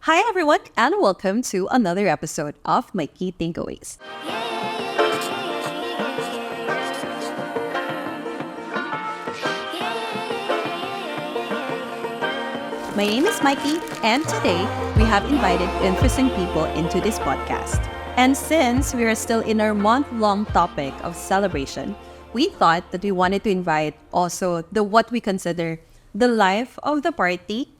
Hi, everyone, and welcome to another episode of My Key Takeaways. My name is Mikey, and today we have invited interesting people into this podcast. And since we are still in our month-long topic of celebration, we thought that we wanted to invite also the what we consider the life of the party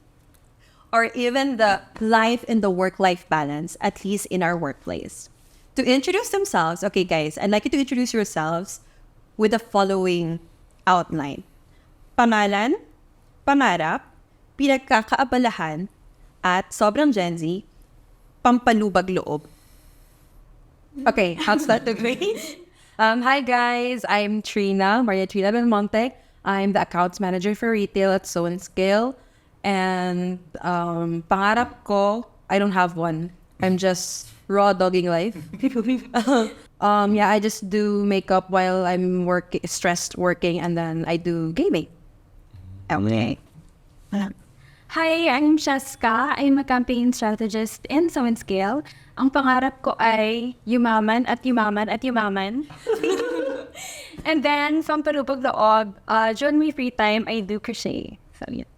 or even the life in the work-life balance, at least in our workplace. To introduce themselves, okay guys, I'd like you to introduce yourselves with the following outline. Pangalan, pangarap, pinagkakaabalahan, at sobrang Gen Z, pampalubag loob. Okay, how's that today? Hi guys, I'm Maria Trina Belmonte. I'm the accounts manager for retail at So and Scale. And pangarap ko, I don't have one. I'm just raw dogging life. I just do makeup while I'm stressed working, and then I do gaming. Okay. Hi, I'm Shaska. I'm a campaign strategist in So and Scale. Ang pangarap ko ay yumaman at yumaman at yumaman. And then, from Palubog Loob, during my free time, I do crochet. So, yeah.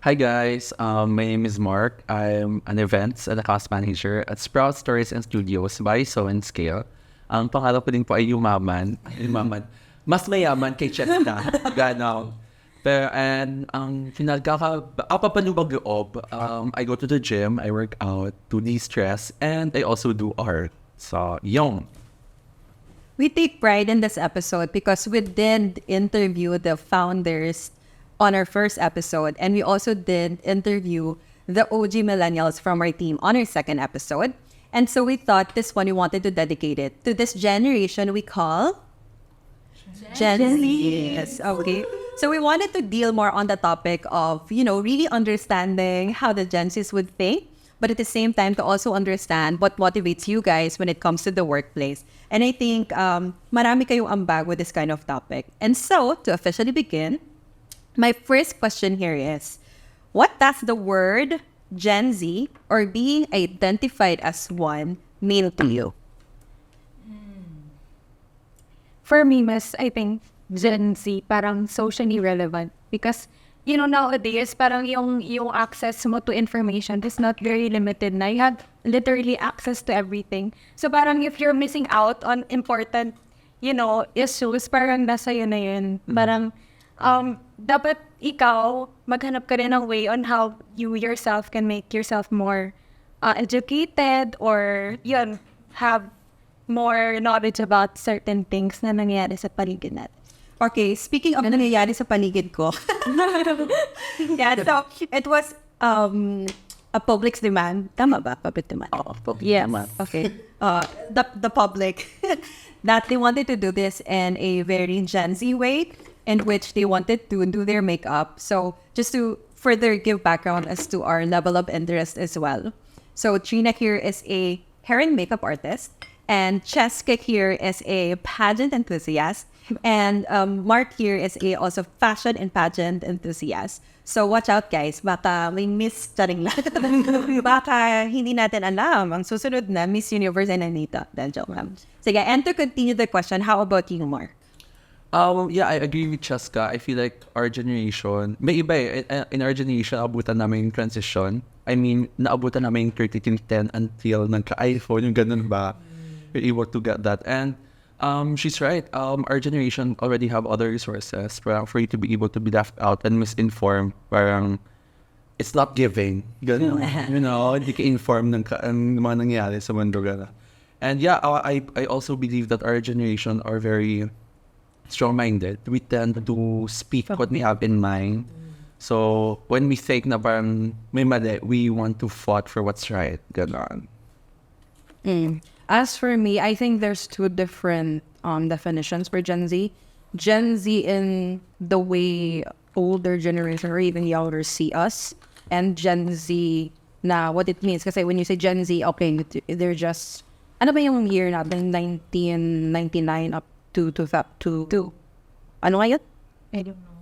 Hi guys, my name is Mark. I'm an events and a cost manager at Sprout Stories and Studios by So and Scale. Ang pangarap ko din po ay yumaman. Mas mayaman kay Chesta. Ganaw. Pero, and ang papanubag loob, I go to the gym, I work out to de-stress, and I also do art. So, yun. We take pride in this episode because we did interview the founders on our first episode, and we also did interview the OG millennials from our team on our second episode. And so we thought this one we wanted to dedicate it to this generation we call Gen Z. Yes, okay. So we wanted to deal more on the topic of, really understanding how the Gen Zs would think, but at the same time to also understand what motivates you guys when it comes to the workplace. And I think marami kayong ambag with this kind of topic. And so, to officially begin, my first question here is, what does the word Gen Z or being identified as one mean to you? For me, I think Gen Z parang socially relevant because nowadays parang yung access mo to information is not very limited na. You have literally access to everything. So parang if you're missing out on important issues, parang nasa yun na yun. Parang dapat ikaw maghanap ka rin ng way on how you yourself can make yourself more educated or have more knowledge about certain things na nangyayari sa paligid natin. Okay, speaking of nangyayari sa paligid ko. Yeah, so it was a public's demand. Tama ba? Public demand. Yes. Okay. The public that they wanted to do this in a very Gen Z way in which they wanted to do their makeup. So just to further give background as to our level of interest as well. So Trina here is a hair and makeup artist, and Cheska here is a pageant enthusiast, and Mark here is a also fashion and pageant enthusiast. So watch out guys, baka may Miss Charing lang. Baka hindi natin alam ang susunod na Miss Universe ay nanita. Then joke lang. Sige, and to continue the question, how about you, Mark? I agree with Cheska. I feel like our generation, may iba eh. In our generation, naabutan namin yung transition. I mean, naabutan namin yung 1310 until nagka-iPhone, yung ganun ba? We're able to get that. And she's right. Our generation already have other resources for you to be able to be left out and misinformed. Parang, it's not giving. Ganun. Hindi ka informed ng mga nangyayari sa mundo. Ganun. And I also believe that our generation are very strong-minded. We tend to speak what we have in mind. So, when we think na parang may mali, we want to fight for what's right. Ganon. As for me, I think there's two different definitions for Gen Z. Gen Z in the way older generation or even younger see us, and Gen Z na what it means. Kasi when you say Gen Z, okay, they're just, ano ba yung year natin? 1999 up to ano nga yun? I don't know.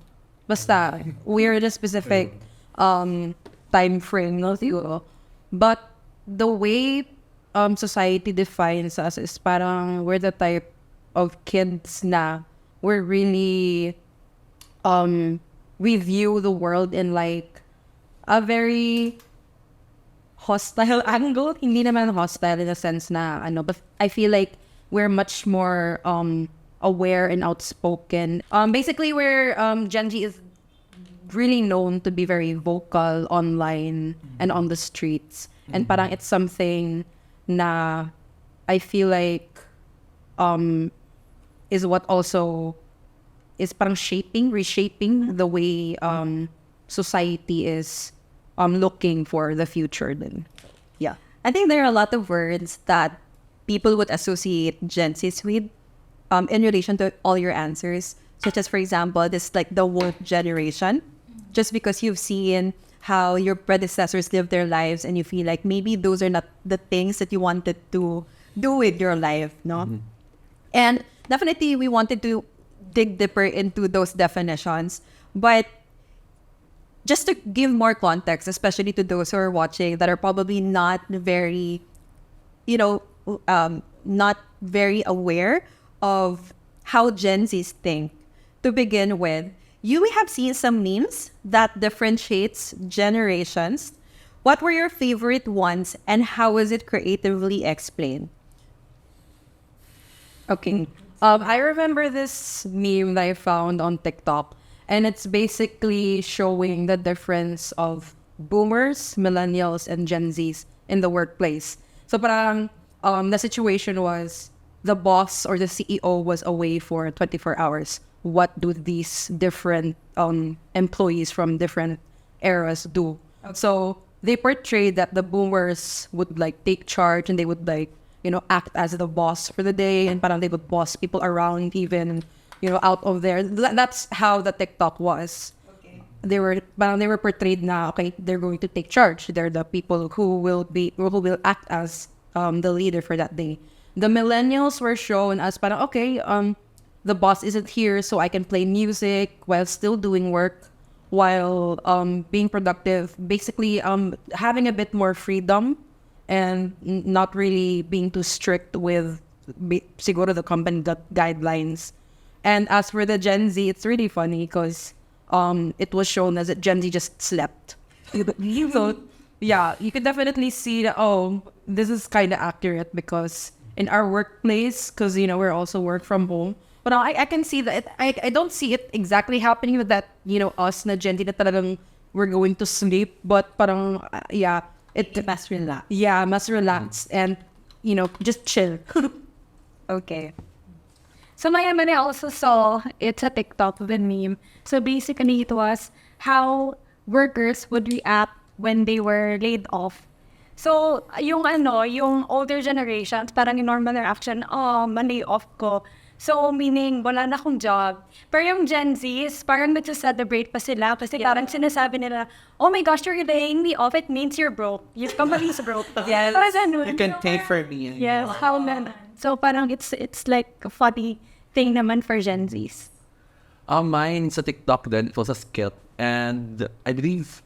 Basta, we're in a specific time frame, no? Siguro. But the way society defines us is parang we're the type of kids na we're really we view the world in like a very hostile angle. Hindi naman hostile in a sense na ano, but I feel like we're much more aware and outspoken. Basically, we're Gen Z is really known to be very vocal online and on the streets. And parang it's something na I feel like is what also is parang reshaping the way society is looking for the future din. Yeah. I think there are a lot of words that people would associate Gen Zs with in relation to all your answers, such as, for example, this like the woke generation, just because you've seen how your predecessors lived their lives and you feel like maybe those are not the things that you wanted to do with your life, no? And definitely we wanted to dig deeper into those definitions, but just to give more context, especially to those who are watching that are probably not very, not very aware of how Gen Zs think. To begin with, you may have seen some memes that differentiates generations. What were your favorite ones and how was it creatively explained? Okay. I remember this meme that I found on TikTok, and it's basically showing the difference of boomers, millennials, and Gen Zs in the workplace. So parang the situation was the boss or the CEO was away for 24 hours. What do these different employees from different eras do? Okay. So they portrayed that the boomers would like take charge and they would like, act as the boss for the day, and parang they would boss people around even, out of there. That's how the TikTok was. Okay. They were portrayed na, okay, they're going to take charge. They're the people who will act as the leader for that day. The millennials were shown as parang, okay, the boss isn't here, so I can play music while still doing work, while being productive. Basically, having a bit more freedom and not really being too strict with siguro the company guidelines. And as for the Gen Z, it's really funny because it was shown as that Gen Z just slept. So yeah, you could definitely see that, this is kind of accurate because in our workplace, because we're also work from home. But I can see that I don't see it exactly happening with that, us na Gen Z na talagang we're going to sleep. But parang, it Mas relaxed. Yeah, mas relaxed and, just chill. Okay. So Maya I also saw it's a TikTok with a meme. So basically it was how workers would react when they were laid off. So yung older generations, parang yung normal reaction, man-lay off ko. So, meaning, wala na akong job. Pero yung Gen Zs, parang nagsa-celebrate pa sila kasi parang sinasabi nila, oh my gosh, you're laying me off, it means you're broke. Your company's broke. Yes. You can pay for me. Yes, how naman. So, parang it's like a funny thing naman for Gen Zs. Mine sa TikTok then, it was a skit. And I believe,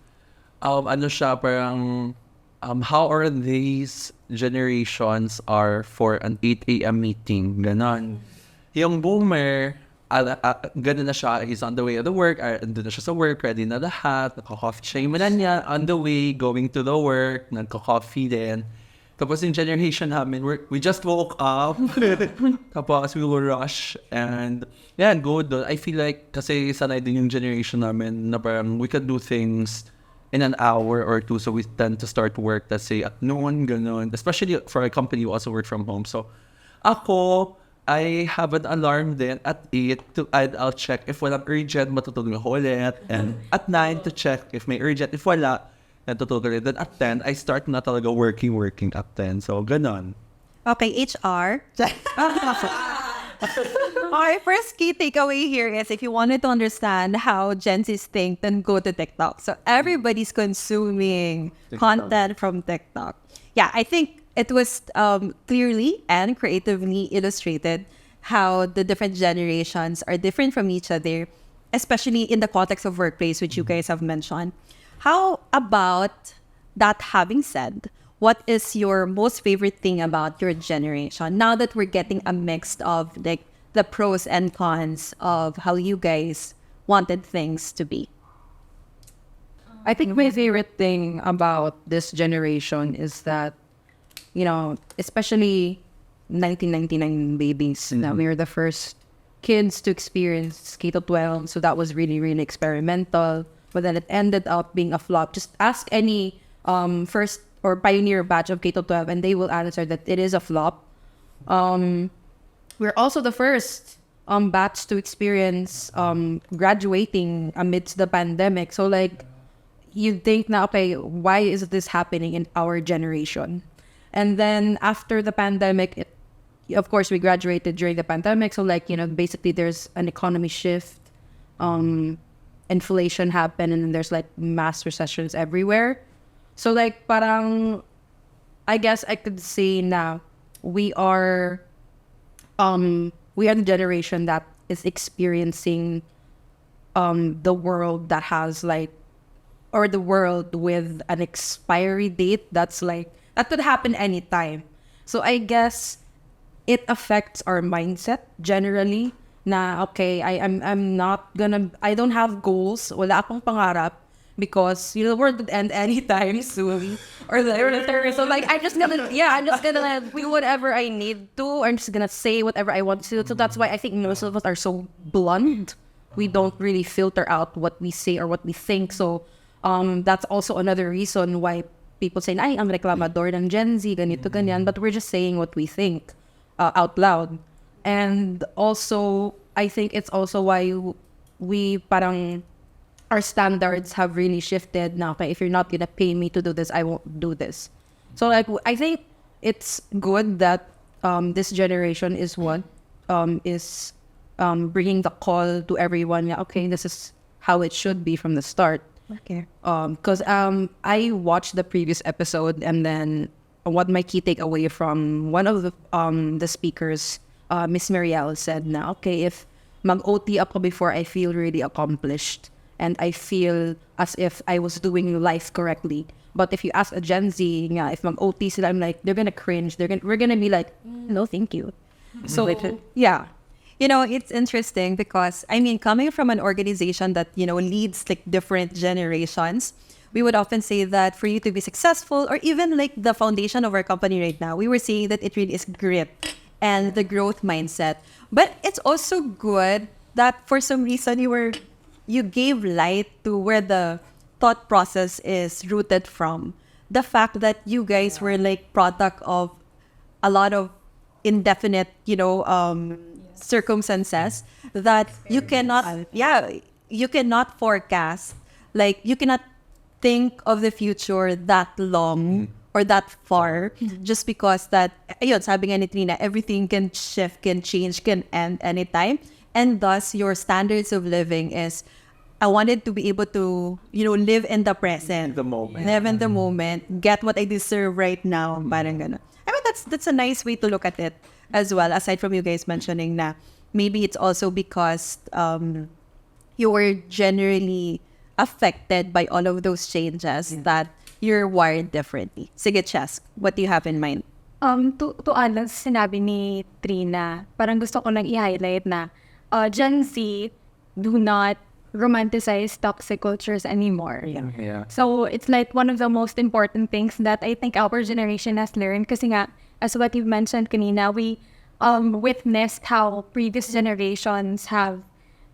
parang, how are these generations are for an 8 a.m. meeting, ganon. Yung boomer, ganun na siya, he's on the way to the work, andun na siya sa work, ready na lahat, nagka-coffee siya yung niya, on the way, going to the work, nagka-coffee din. Tapos yung generation namin, we just woke up, tapos we will rush, and go doon. I feel like, kasi sanay din yung generation namin, na parang we can do things in an hour or two, so we tend to start work, let's say, at noon, ganun. Especially for a company who also work from home. So, ako, I have an alarm then at 8 I'll check if walang urgent, matutulog ako ulit. And at 9 to check if may urgent. If wala, natutulog ulit. Then at 10, I start na talaga working at 10. So, ganon. Okay, HR. Our first key takeaway here is if you wanted to understand how Gen Zs think, then go to TikTok. So everybody's consuming content from TikTok. Yeah, I think it was clearly and creatively illustrated how the different generations are different from each other, especially in the context of workplace, which you guys have mentioned. How about that having said, what is your most favorite thing about your generation now that we're getting a mix of like the pros and cons of how you guys wanted things to be? I think my favorite thing about this generation is that, especially 1999 babies, that we were the first kids to experience K-12. So that was really, really experimental. But then it ended up being a flop. Just ask any first or pioneer batch of K-12 and they will answer that it is a flop. We're also the first batch to experience graduating amidst the pandemic. So like, you think na, okay, why is this happening in our generation? And then after the pandemic, of course, we graduated during the pandemic. So like, basically there's an economy shift, inflation happened, and then there's like mass recessions everywhere. So like, parang, I guess I could say now we are the generation that is experiencing the world that has like, or the world with an expiry date that's like, that could happen anytime. So I guess it affects our mindset generally na, okay, I don't have goals, wala akong pangarap because the world would end anytime soon. Or so like, I'm just gonna do whatever I need to. I'm just gonna say whatever I want to. So that's why I think most of us are so blunt. We don't really filter out what we say or what we think. So that's also another reason why people say, ay, ang reklamador ng Gen Z, ganito, ganyan. But we're just saying what we think out loud. And also, I think it's also why we parang, our standards have really shifted now. Okay, if you're not gonna pay me to do this, I won't do this. So like, I think it's good that this generation is bringing the call to everyone. Yeah, okay, this is how it should be from the start. Okay. Because I watched the previous episode, and then what my key takeaway from one of the speakers, Miss Marielle, said na, okay, if mag-OT ako before, I feel really accomplished and I feel as if I was doing life correctly. But if you ask a Gen Z, nga, if mag-OT sila, I'm like, they're gonna cringe. We're gonna be like, no, thank you. So yeah. It's interesting because, coming from an organization that, leads like different generations, we would often say that for you to be successful, or even like the foundation of our company right now, we were saying that it really is grit and the growth mindset. But it's also good that for some reason you gave light to where the thought process is rooted from. The fact that you guys were like product of a lot of indefinite, circumstances that you cannot forecast. Like, you cannot think of the future that long or that far, just because that, ayun, sabi nga ni Trina, everything can shift, can change, can end anytime. And thus, your standards of living is, I wanted to be able to, live in the present. The moment. Live in the moment. Get what I deserve right now. Parang ganun. That's a nice way to look at it as well, aside from you guys mentioning na maybe it's also because you were generally affected by all of those changes that you're wired differently. Sige, Chess, what do you have in mind? To add lang sa sinabi ni Trina, parang gusto ko lang i-highlight na Gen Z do not romanticize toxic cultures anymore. Yeah. So it's like one of the most important things that I think our generation has learned. Kasi nga, as what you've mentioned kanina, we witnessed how previous generations have,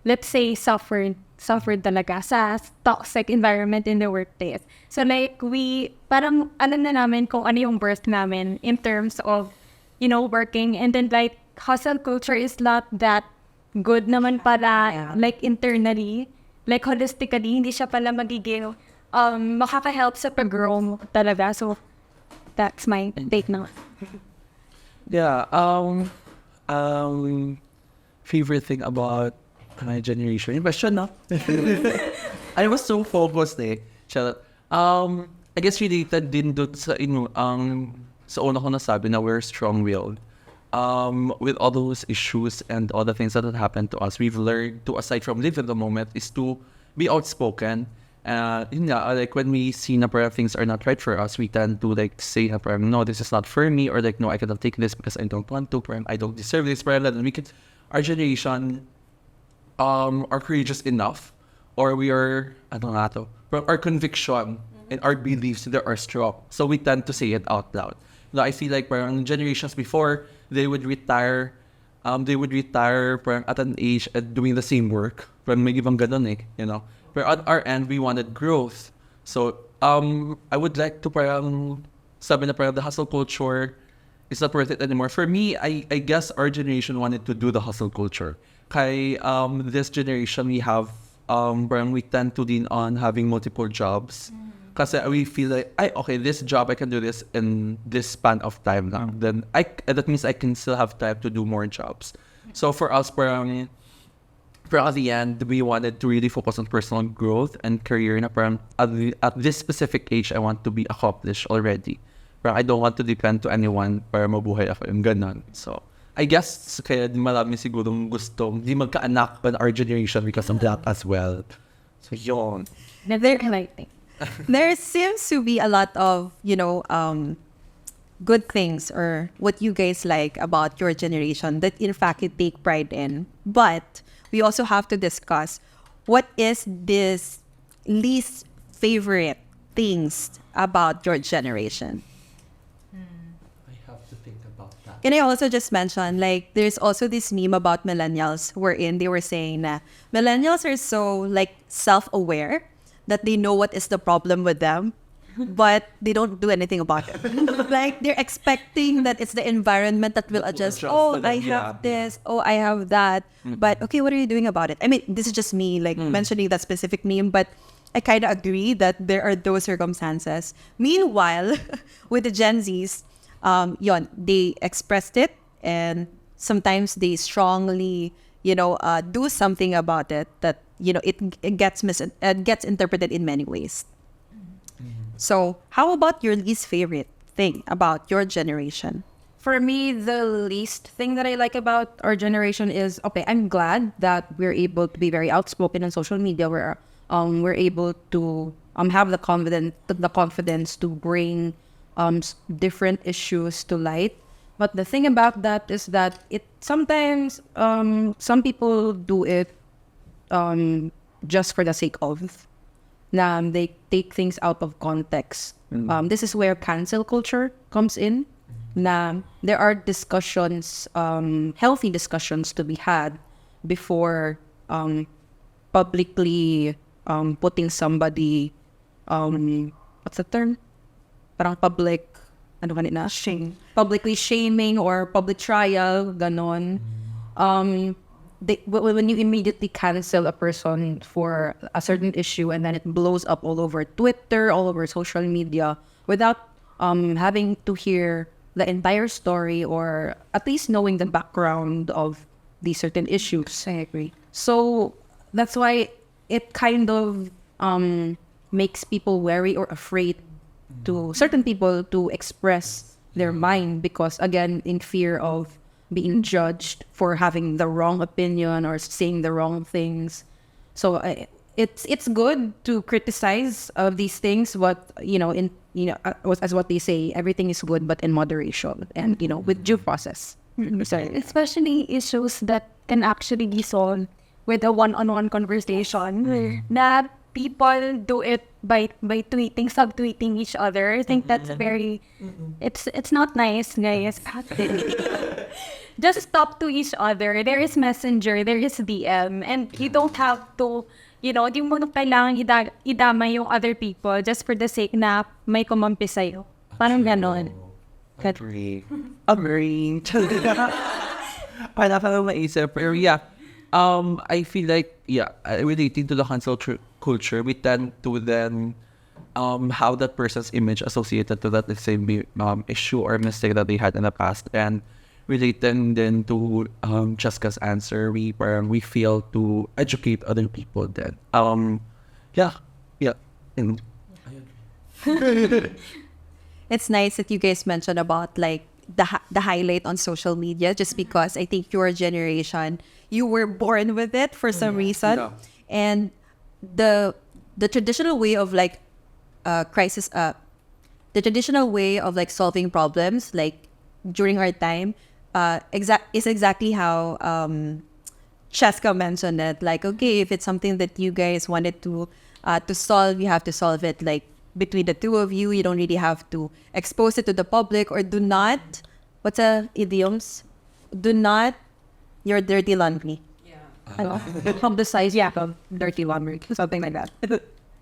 let's say, suffered talaga sa toxic environment in the workplace. So like, we, parang ano na namin kung ano yung birth namin in terms of, working. And then like, hustle culture is not that good naman pala, like internally, like holistically, hindi siya pala magiging makaka-help sa pag-grow talaga. So that's my take na. Yeah. Favorite thing about my generation. Yung question, no? I was so focused Charot. I guess related din doon sa sa una ko nasabi na we're strong-willed. With all those issues and all the things that had happened to us, we've learned to, aside from live in the moment, is to be outspoken Like when we see na parang things are not right for us, we tend to like say na parang, no, this is not for me, or like, no, I cannot take this because I don't want to, parang I don't deserve this, parang and we can, our generation are courageous enough, or we are, ano nga to, parang our conviction and our beliefs that are strong, so we tend to say it out loud. Now, I feel like parang generations before, they would retire parang at an age at doing the same work. Parang may ibang ganun eh, you know. But on our end, we wanted growth. So, I would like to parang sabi na parang the hustle culture is not worth it anymore. For me, I guess our generation wanted to do the hustle culture. Kay this generation, we have parang we tend to lean on having multiple jobs. Kasi we feel like, okay, this job, I can do this in this span of time lang. Then, that means I can still have time to do more jobs. So for us, parang at the end, we wanted to really focus on personal growth and career na parang at this specific age, I want to be accomplished already. Parang I don't want to depend to anyone para mabuhay ako, yung ganon. So, I guess, kaya marami sigurong gustong di magkaanak pa our generation because of that as well. So, yun. They're lighting. There seems to be a lot of, good things or what you guys like about your generation that in fact you take pride in. But we also have to discuss what is this least favorite things about your generation. I have to think about that. Can I also just mention, like, there's also this meme about millennials wherein they were saying that millennials are so, like, self-aware that they know what is the problem with them, but they don't do anything about it. Like, they're expecting that it's the environment that will adjust. Oh, I have this. Oh, I have that. But, okay, what are you doing about it? I mean, this is just me, like, mentioning that specific meme, but I kind of agree that there are those circumstances. Meanwhile, with the Gen Zs, they expressed it, and sometimes they strongly, do something about it that, it gets interpreted in many ways. So, how about your least favorite thing about your generation? For me, the least thing that I like about our generation is, okay, I'm glad that we're able to be very outspoken on social media. We're able to have the confidence to bring different issues to light. But the thing about that is that it sometimes some people do it just for the sake of. They take things out of context. This is where cancel culture comes in. There are discussions, healthy discussions to be had before publicly putting somebody, what's the term? Parang public, ano kanina? Shame. Publicly shaming or public trial, ganon. When you immediately cancel a person for a certain issue and then it blows up all over Twitter, all over social media, without having to hear the entire story or at least knowing the background of these certain issues. I agree. So that's why it kind of makes people wary or afraid to certain people to express their mind because, again, in fear of being judged for having the wrong opinion or saying the wrong things. So it's good to criticize of these things, but as what they say, everything is good but in moderation and with due process. Sorry. Especially issues that can actually be solved with a one-on-one conversation. Na people do it by tweeting, subtweeting each other. I think that's very, it's not nice, guys. Just talk to each other. There is Messenger, there is DM, and you don't have to, di mo na kailangan idama yung other people just for the sake na may kumampi sa'yo. Parang ganon. Agree. Parang ako maisip. Pero yeah, I feel like, relating to the cancel culture, we tend to then have that person's image associated to that same issue or mistake that they had in the past. And relating then to Jessica's answer, we fail to educate other people then. And It's nice that you guys mentioned about like the highlight on social media, just because I think your generation, you were born with it for some reason. Yeah. And the the traditional way of like crisis the traditional way of like solving problems like during our time is exactly how Cheska mentioned it. Like, okay, if it's something that you guys wanted to solve, you have to solve it like between the two of you. You don't really have to expose it to the public, or do not, what's idioms? Do not your dirty laundry. Publicize dirty laundry, something like that.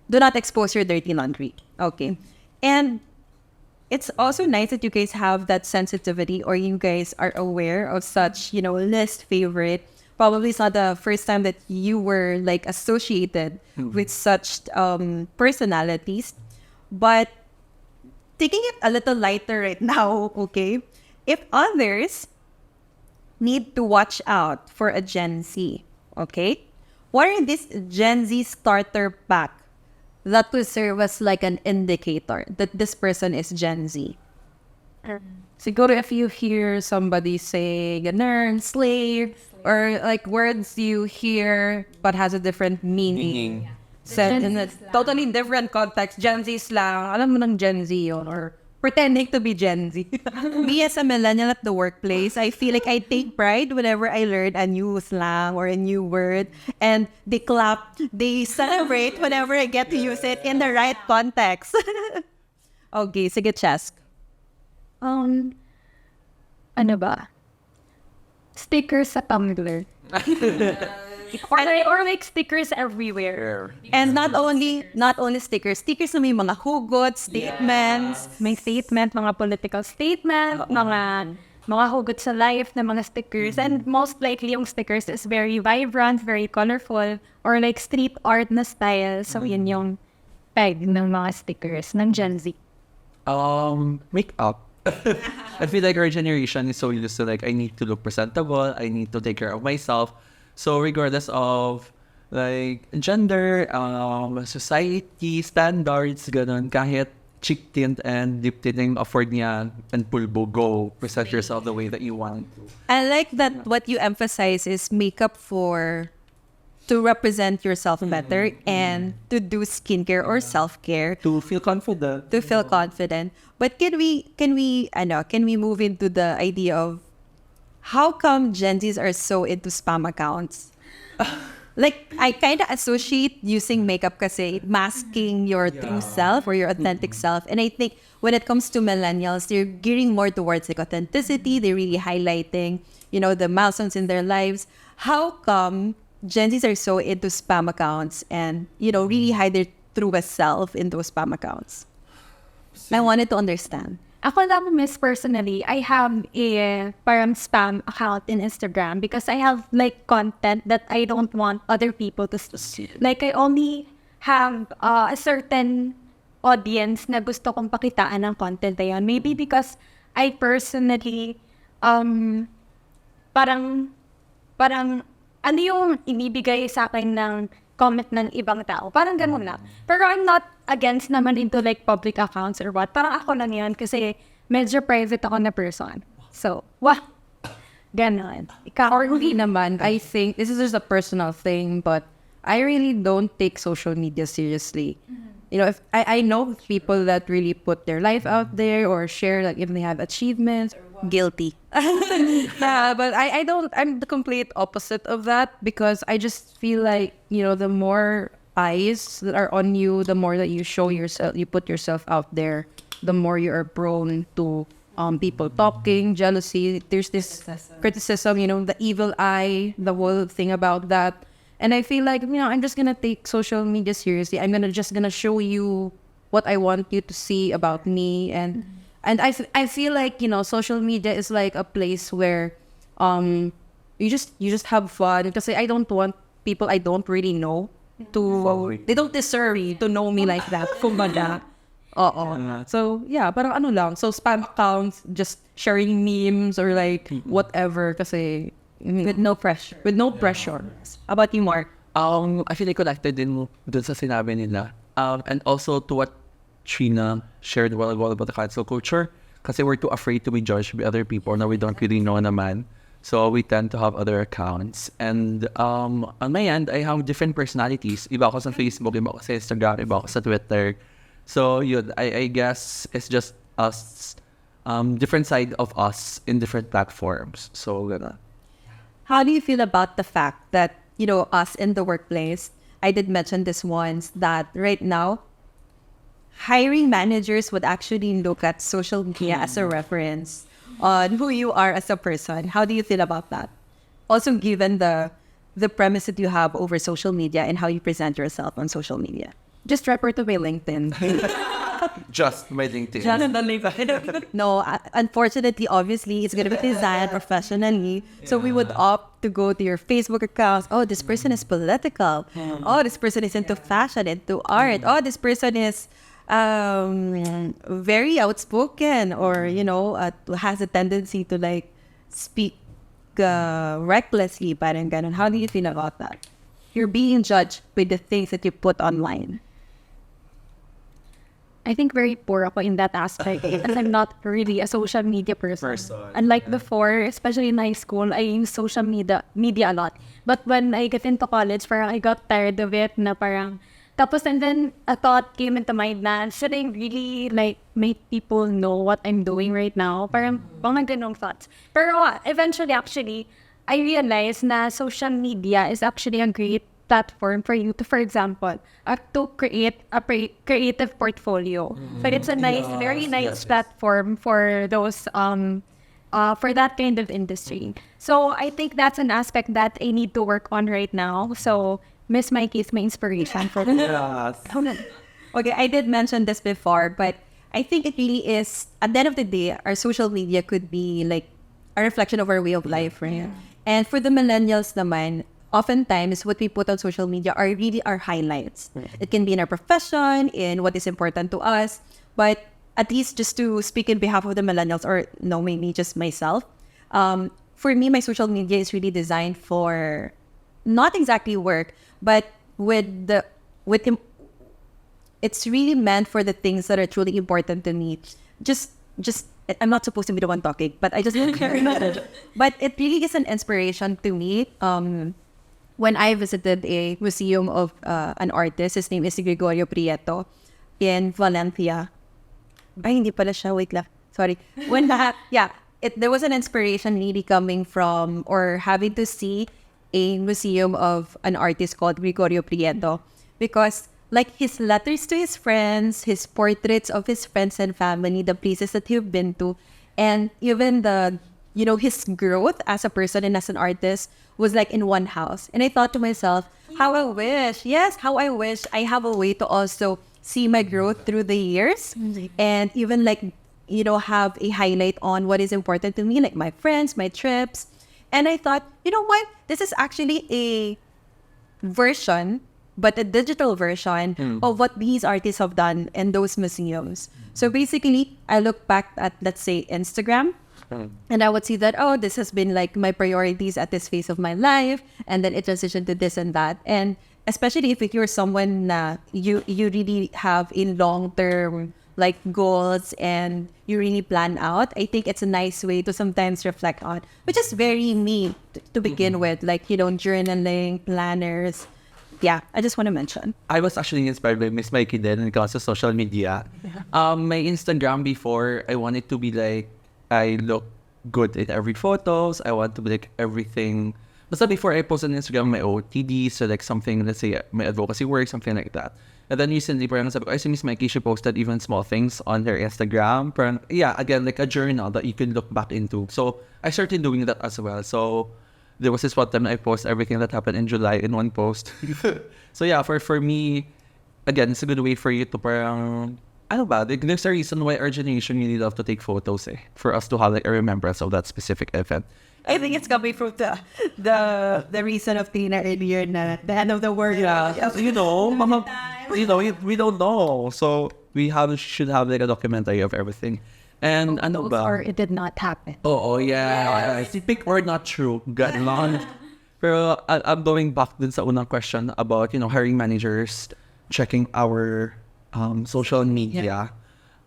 Do not expose your dirty laundry. Okay. And it's also nice that you guys have that sensitivity, or you guys are aware of such, list favorite. Probably it's not the first time that you were like associated with such personalities. But taking it a little lighter right now, okay? If others need to watch out for a Gen Z, okay? What are these Gen Z starter pack that will serve as like an indicator that this person is Gen Z? Siguro if you hear somebody say ganun, slave, or like words you hear but has a different meaning. Said in a totally different context, Gen Z slang, alam mo ng Gen Z yun, or pretending to be Gen Z. Me as a millennial at the workplace, I feel like I take pride whenever I learn a new slang or a new word, and they clap, they celebrate whenever I get to use it in the right context. Okay, sige, Chesk. Ano ba? Stickers sa Tumblr. or like stickers everywhere. And not only stickers na may mga hugot, statements. May statement, mga political statement, mga hugot sa life na mga stickers. And most likely yung stickers is very vibrant, very colorful, or like street art na style. So yun yung peg ng mga stickers ng Gen Z. Makeup. I feel like our generation is so used to like, I need to look presentable, I need to take care of myself. So regardless of like gender, society, standards, ganun, kahit cheek tint and lip tinting afford niya and pulbo, go present yourself the way that you want to. I like that what you emphasize is makeup to represent yourself better and to do skincare or self-care. To feel confident. To feel confident. But can we move into the idea of how come Gen Zs are so into spam accounts? Like, I kind of associate using makeup kasi masking your true self or your authentic self. And I think when it comes to millennials, they're gearing more towards like authenticity. They're really highlighting, the milestones in their lives. How come Gen Zs are so into spam accounts and, really hide their truest self in those spam accounts? I wanted to understand. Ako lang, Miss, personally, I have a parang spam account in Instagram because I have like content that I don't want other people to see. Like, I only have a certain audience na gusto kong pakitaan ng content na yun. Maybe because I personally, parang, ano yung inibigay sa akin ng comment ng ibang tao. Parang ganun lang. Pero I'm not against naman into like public accounts or what. Parang ako lang yan kasi medyo private ako na person. So, ganun. Ikaw, Or hindi naman, I think, this is just a personal thing, but I really don't take social media seriously. If I know people that really put their life out there or share like if they have achievements. Guilty. Yeah, but I don't, I'm the complete opposite of that because I just feel like, the more eyes that are on you, the more that you show yourself, you put yourself out there, the more you are prone to people talking, jealousy. There's this criticism, the evil eye, the whole thing about that. And I feel like, I'm just gonna take social media seriously. I'm just gonna show you what I want you to see about me. And I feel like, social media is like a place where you just have fun. Because I don't want people I don't really know they don't deserve to know me like that. Kumbaga. Oo. So, yeah, parang ano lang. So, spam accounts, just sharing memes or like whatever kasi With no pressure. with no pressure. How about you, Mark? I feel like connected din dun sa sinabi nila. And also to what Trina shared a while ago about the cancel culture. Kasi we're too afraid to be judged by other people na we don't really know naman. So we tend to have other accounts. And on my end, I have different personalities. Iba ako sa Facebook, iba ako sa Instagram, iba ako sa Twitter. So yun, I guess it's just us, different side of us in different platforms. So gonna. How do you feel about the fact that, us in the workplace, I did mention this once, that right now, hiring managers would actually look at social media as a reference on who you are as a person. How do you feel about that? Also, given the premise that you have over social media and how you present yourself on social media. Just refer to my LinkedIn. Just my LinkedIn. No, unfortunately, obviously, it's going to be designed professionally. So we would opt to go to your Facebook accounts. Oh, this person is political. Oh, this person is into fashion, into art. Oh, this person is very outspoken, or, has a tendency to like speak recklessly. Parang ganun. How do you feel about that? You're being judged by the things that you put online. I think very poor ako in that aspect because I'm not really a social media person. Unlike before, especially in high school, I use social media a lot. But when I get into college, parang I got tired of it na parang tapos, and then a thought came into mind na should I really like make people know what I'm doing right now? Parang mga ganong thoughts. Pero eventually, actually, I realized na social media is actually a great platform for you to, for example, to create a creative portfolio. But it's a nice, very nice platform for those for that kind of industry. So I think that's an aspect that I need to work on right now. So Miss Mikey is my inspiration for that. Okay, I did mention this before, but I think it really is, at the end of the day, our social media could be like a reflection of our way of life, right? And for the millennials naman, oftentimes what we put on social media are really our highlights. It can be in our profession, in what is important to us, but at least just to speak in behalf of the millennials, or no, maybe just myself, for me, my social media is really designed for not exactly work, but it's really meant for the things that are truly important to me. Just I'm not supposed to be the one talking, but I just don't care about it. But it really is an inspiration to me. When I visited a museum of an artist, his name is Gregorio Prieto in Valencia. Ay, hindi pala siya. Wait lang. Sorry. There was an inspiration really coming from, or having to see a museum of an artist called Gregorio Prieto, because like his letters to his friends, his portraits of his friends and family, the places that he've been to, and even his growth as a person and as an artist was like in one house. And I thought to myself, how I wish I have a way to also see my growth through the years, and even like, have a highlight on what is important to me, like my friends, my trips. And I thought, you know what? This is actually a version, but a digital version of what these artists have done in those museums. So basically, I look back at, let's say, Instagram, and I would see that, oh, this has been like my priorities at this phase of my life, and then it transitioned to this and that. And especially if you're someone you really have in long-term like goals and you really plan out, I think it's a nice way to sometimes reflect on, which is very me to begin with, like, journaling, planners. Yeah, I just want to mention. I was actually inspired by Miss Mikey then when it comes to social media. My Instagram before, I wanted to be like, I look good in every photos. I want to be like everything. Basta before I post on Instagram my OTD, so like something, let's say my advocacy work, something like that. And then recently, parang sabi ko, I see Miss Mikey, she posted even small things on her Instagram. Parang, yeah, again, like a journal that you can look back into. So I started doing that as well. So there was this one time I post everything that happened in July in one post. So yeah, for me, again, it's a good way for you to parang, ano ba, there's a reason why our generation really love to take photos for us to have like a remembrance of that specific event. I think it's coming from the reason of Tina earlier na the end of the world. Yeah, we don't know. So we should have like a documentary of everything. And ano ba? Or it did not happen. Oh yeah. Yes. Pick or not true. Ganon. Pero I'm going back din sa unang question about, hiring managers, checking our social media.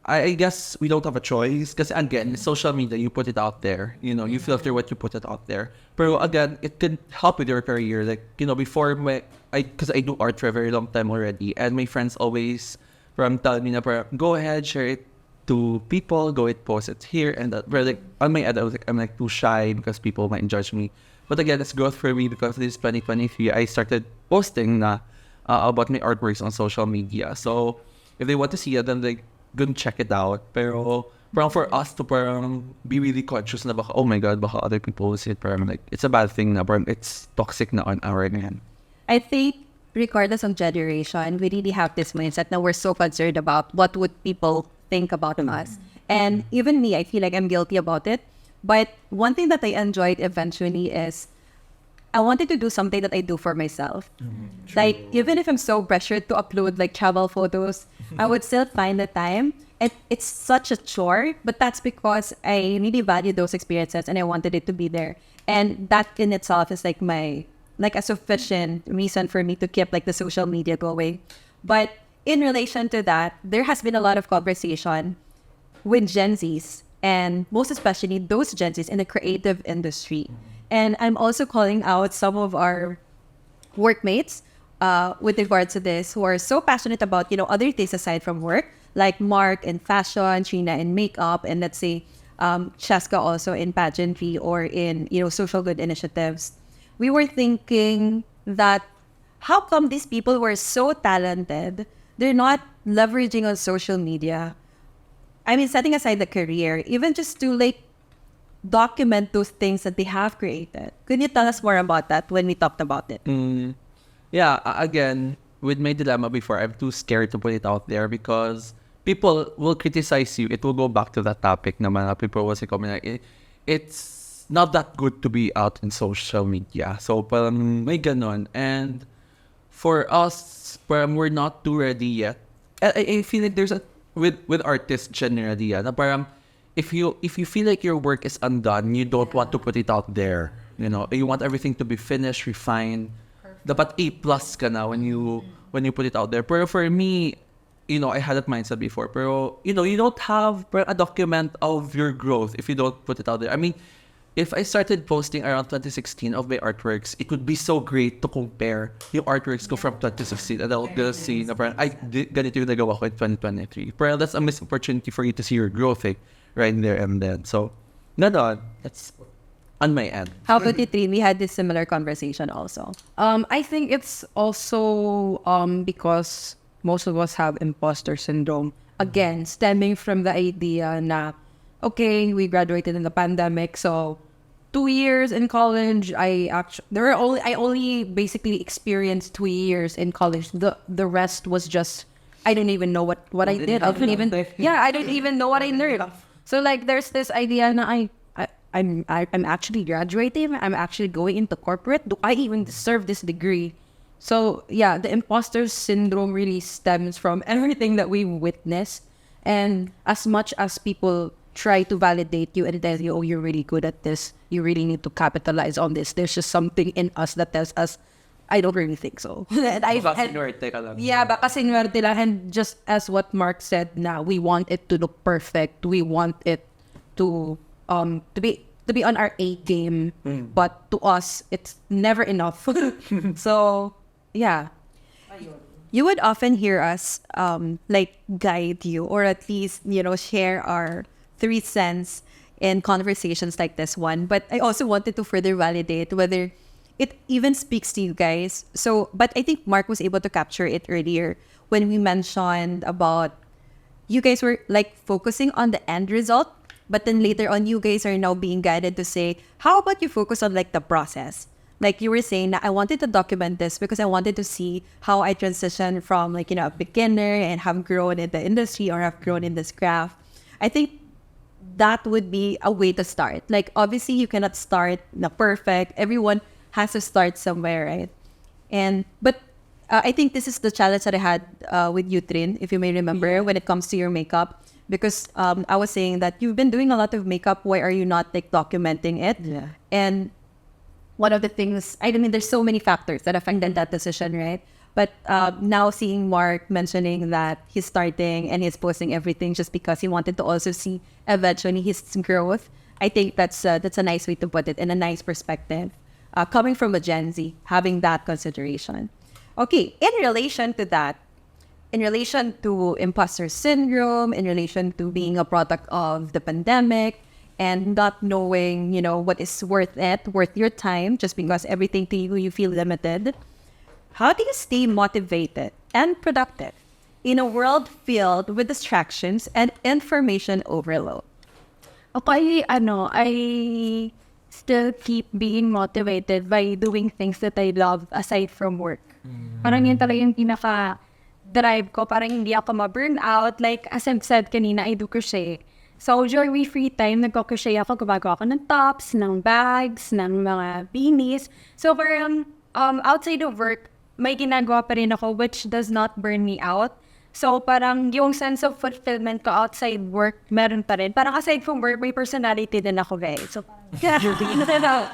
I guess we don't have a choice because again, social media, you put it out there, you know, you filter what you put it out there. But again, it can help with your career. Like, you know, before because I do art for a very long time already, and my friends always tell me na parang, go ahead, share it to people, go ahead, post it here and that. But like on my end, I'm like too shy because people might judge me. But again, it's growth for me because this is 2023. I started posting na about my artworks on social media. So if they want to see it, then they go check it out. Pero parang for us to parang be really conscious na baka, oh my God, baka other people will see it. Parang like, it's a bad thing na parang it's toxic na on our end. I think regardless of generation, we really have this mindset that we're so concerned about what would people think about us. And even me, I feel like I'm guilty about it. But one thing that I enjoyed eventually is I wanted to do something that I do for myself. Like, even if I'm so pressured to upload like travel photos, I would still find the time. And it's such a chore, but that's because I really value those experiences and I wanted it to be there. And that in itself is like a sufficient reason for me to keep like the social media going. But in relation to that, there has been a lot of conversation with Gen Zs, and most especially those Gen Zs in the creative industry. And I'm also calling out some of our workmates with regards to this who are so passionate about, you know, other things aside from work, like Mark in fashion, Trina in makeup, and let's say Cheska also in pageantry or in, you know, social good initiatives. We were thinking that how come these people who are so talented, they're not leveraging on social media? I mean, setting aside the career, even just to like document those things that they have created. Could you tell us more about that when we talked about it? Yeah, again, with my dilemma before, I'm too scared to put it out there because people will criticize you. It will go back to that topic naman. People will say, it's not that good to be out in social media. So, parang may ganon. And for us, parang we're not too ready yet. I feel like there's with artists generally, na parang if you feel like your work is undone, you don't want to put it out there. You know, you want everything to be finished, refined. Dapat A+ ka na when you put it out there. Pero for me, you know, I had that mindset before. Pero you know, you don't have a document of your growth if you don't put it out there. I mean, if I started posting around 2016 of my artworks, it would be so great to compare yung artworks ko from 2016 and I'll just see na parang, ganito yung nagawa ko in 2023. Pero that's a missed opportunity for you to see your growth, right there and then. So, that's on my end. How about you, Trin? We had this similar conversation also. I think it's also because most of us have imposter syndrome. Again, stemming from the idea na, okay, we graduated in the pandemic, so 2 years in college. I only basically experienced 2 years in college. The rest was just I don't even know what I did. I don't even know what I learned. So like, there's this idea na I'm actually graduating. I'm actually going into corporate. Do I even deserve this degree? So yeah, the imposter syndrome really stems from everything that we witness. And as much as people try to validate you and tell you, oh, you're really good at this, you really need to capitalize on this, there's just something in us that tells us, I don't really think so. And Baka sinuwerte ka lang. Yeah, baka sinuwerte lang. And just as what Mark said, now we want it to look perfect. We want it to be on our A game. But to us, it's never enough. So yeah. You would often hear us like guide you or at least, you know, share our 3 cents in conversations like this one. But I also wanted to further validate whether it even speaks to you guys. So, but I think Mark was able to capture it earlier when we mentioned about you guys were like focusing on the end result, but then later on you guys are now being guided to say, how about you focus on like the process? Like you were saying, I wanted to document this because I wanted to see how I transitioned from like, you know, a beginner and have grown in the industry or have grown in this craft. I think that would be a way to start. Like, obviously, you cannot start na perfect. Everyone has to start somewhere, right? But I think this is the challenge that I had with you, Trin, if you may remember, when it comes to your makeup. Because I was saying that you've been doing a lot of makeup. Why are you not like documenting it? And one of the things, I mean, there's so many factors that affected that decision, right? But now seeing Mark mentioning that he's starting and he's posting everything just because he wanted to also see eventually his growth, I think that's a nice way to put it, and a nice perspective. Coming from a Gen Z, having that consideration. Okay, in relation to that, in relation to imposter syndrome, in relation to being a product of the pandemic, and not knowing, what is worth your time, just because everything to you feel limited. How do you stay motivated and productive in a world filled with distractions and information overload? Okay, I still keep being motivated by doing things that I love aside from work. Parang yun talaga yung pinaka-drive ko. Parang hindi ako ma-burn out. Like, as I've said kanina, I do crochet. So, during my free time, nagko-crochet ako. Gumagawa ako ng tops, ng bags, ng mga beanies. So, parang outside of work, may ginagawa pa rin ako which does not burn me out. So, parang yung sense of fulfillment ko outside work, meron pa rin. Parang aside from work, may personality din ako, guys. So,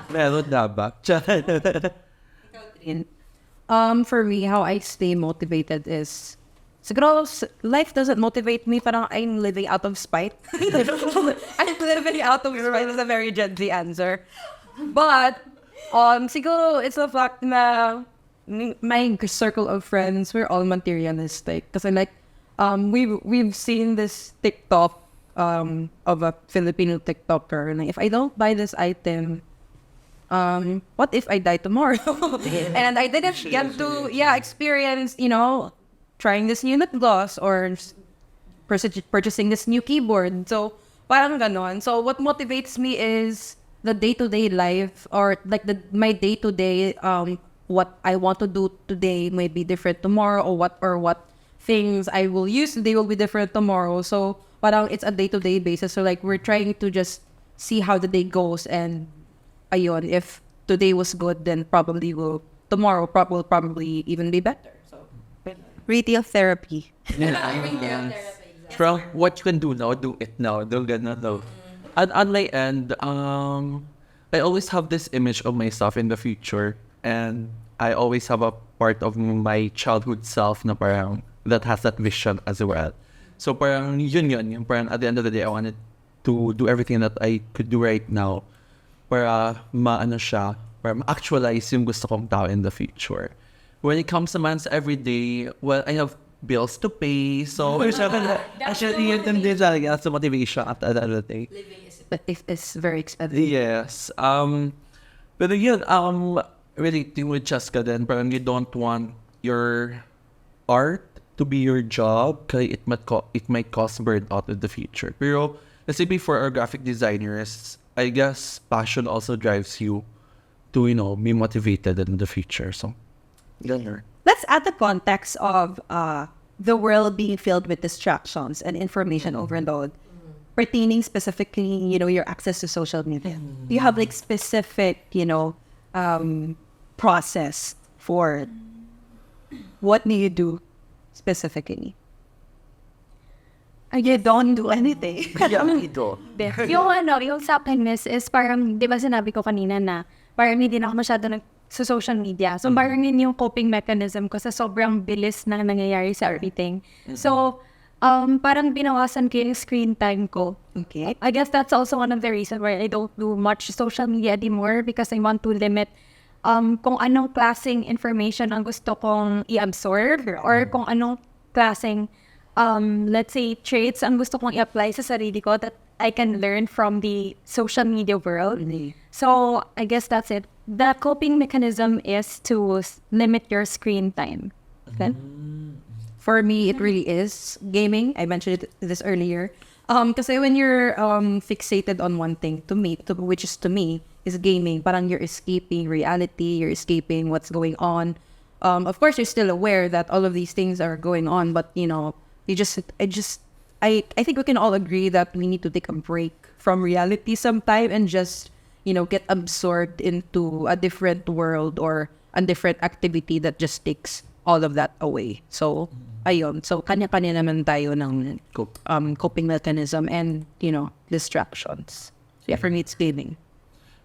Meron na ba? For me, how I stay motivated is, siguro, life doesn't motivate me. Parang I'm living out of spite. I'm living out of spite is a very Gen Z answer. But, siguro, it's a fact na my circle of friends, we're all materialistic. Kasi like, we've seen this TikTok of a Filipino TikToker. And if I don't buy this item, what if I die tomorrow? And I didn't get to experience, trying this new lip gloss or purchasing this new keyboard. So parang ganon. So what motivates me is the day-to-day life, or like my day-to-day what I want to do today may be different tomorrow, or what things I will use today will be different tomorrow. So parang it's a day-to-day basis. So like we're trying to just see how the day goes, and ayun, if today was good, then tomorrow will probably even be better. So Retail therapy. From what you can do now, do it now. Don't get no. And on my end, I always have this image of myself in the future, and I always have a part of my childhood self na parang that has that vision as well. So parang yun, yung parang at the end of the day, I wanted to do everything that I could do right now para para ma-actualize yung gusto kong tao in the future. When it comes to man's everyday, well, I have bills to pay, so actually yun din talaga as a motivation at the end of the day. it's very expensive. Yes. But yun, relating with Cheska then, parang you don't want your art to be your job kasi it might cause burnout in the future. Pero, let's say before our graphic designers, I guess passion also drives you to, be motivated in the future. So, ganun. Let's add the context of the world being filled with distractions and information overload, pertaining specifically, your access to social media. Do you have like specific, process for what do you do specifically? you don't do anything. Yung sa akin, miss, is parang, di ba sinabi ko kanina na parang hindi na ako masyado sa social media. So parang yun yung coping mechanism ko sa sobrang bilis na nangyayari sa everything. So, parang binawasan ko yung screen time ko. Okay. I guess that's also one of the reasons why I don't do much social media anymore, because I want to limit kung anong klaseng information ang gusto kong i-absorb, or kung anong klaseng let's say traits ang gusto kong i-apply sa sarili ko that I can learn from the social media world. So I guess that's it. The coping mechanism is to limit your screen time. Okay? For me, it really is gaming. I mentioned this earlier. Kasi when you're fixated on one thing, which is to me, is gaming. Parang you're escaping reality, you're escaping what's going on. Of course, you're still aware that all of these things are going on, but I think we can all agree that we need to take a break from reality sometime and just, get absorbed into a different world or a different activity that just takes all of that away. So, ayun. So, kanya-kanya naman tayo ng coping mechanism and, distractions. Yeah, for me, it's gaming.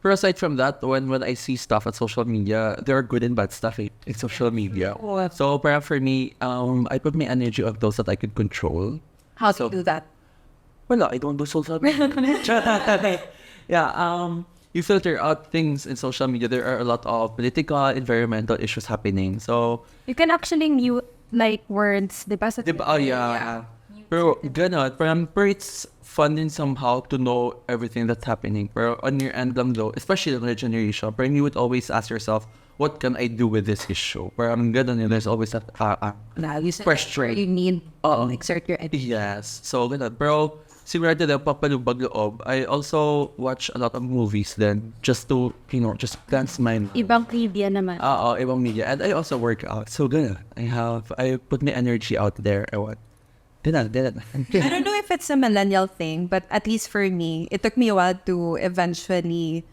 But aside from that, when I see stuff at social media, there are good and bad stuff in social media. So perhaps for me, I put my energy on those that I could control. How do you do that? Well, I don't do social media. Yeah, you filter out things in social media. There are a lot of political, environmental issues happening. So, You can actually mute like words, di ba? oh yeah. Pero ganun, pero it's fun din somehow to know everything that's happening. Pero on your end lang though, especially on your generation, pero you would always ask yourself, what can I do with this issue? Pero ganun yun, there's always that pressure. You need Oo. exert your energy. Yes. So, ganun. Pero, sigurado na papalubag loob, I also watch a lot of movies then just to, just cleanse my mind. Ibang media naman. Ibang media. And I also work out. So, ganun. I put my energy out there. Ganun. I don't know if it's a millennial thing, but at least for me, it took me a while to eventually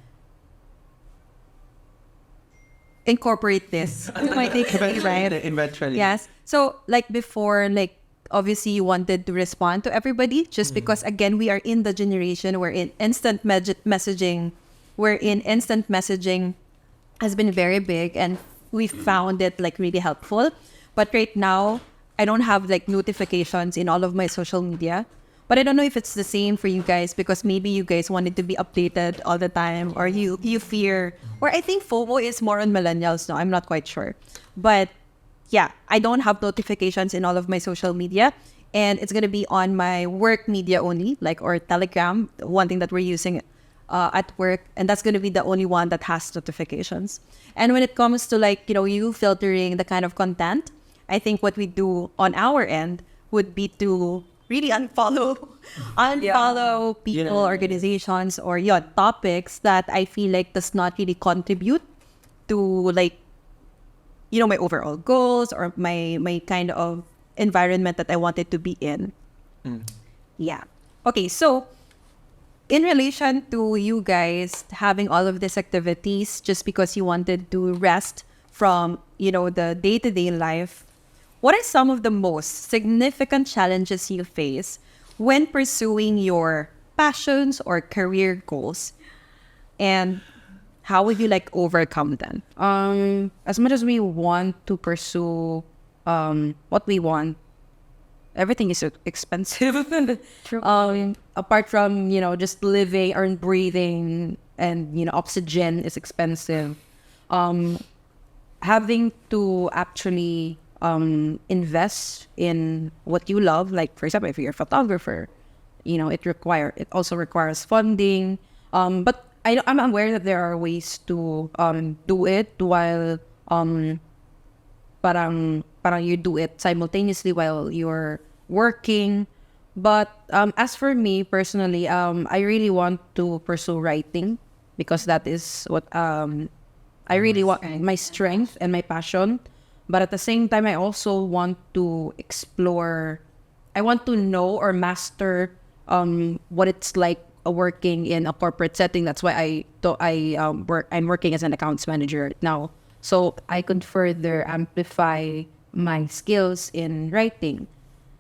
incorporate this. My takeaway, right? Eventually. Yes. So, like before, like obviously you wanted to respond to everybody just because again we are in the generation where in instant messaging, has been very big and we found it like really helpful. But right now, I don't have like notifications in all of my social media. But I don't know if it's the same for you guys because maybe you guys wanted to be updated all the time or you fear, or I think FOMO is more on millennials now. I'm not quite sure. But yeah, I don't have notifications in all of my social media and it's going to be on my work media only, like or Telegram, one thing that we're using at work. And that's going to be the only one that has notifications. And when it comes to like, you filtering the kind of content, I think what we do on our end would be to really unfollow people, organizations, or topics that I feel like does not really contribute to like, my overall goals or my kind of environment that I wanted to be in. Yeah. Okay, so in relation to you guys having all of these activities just because you wanted to rest from, the day-to-day life, what are some of the most significant challenges you face when pursuing your passions or career goals? And how would you like overcome them? As much as we want to pursue what we want, everything is expensive. True. Apart from just living or breathing, and oxygen is expensive. Having to actually invest in what you love, like for example, if you're a photographer, it also requires funding. But I'm aware that there are ways to do it while parang you do it simultaneously while you're working. But as for me personally, I really want to pursue writing because that is what I really want, my strength and my passion. But at the same time, I also want to explore. I want to know or master what it's like working in a corporate setting. That's why I'm working as an accounts manager right now, so I could further amplify my skills in writing.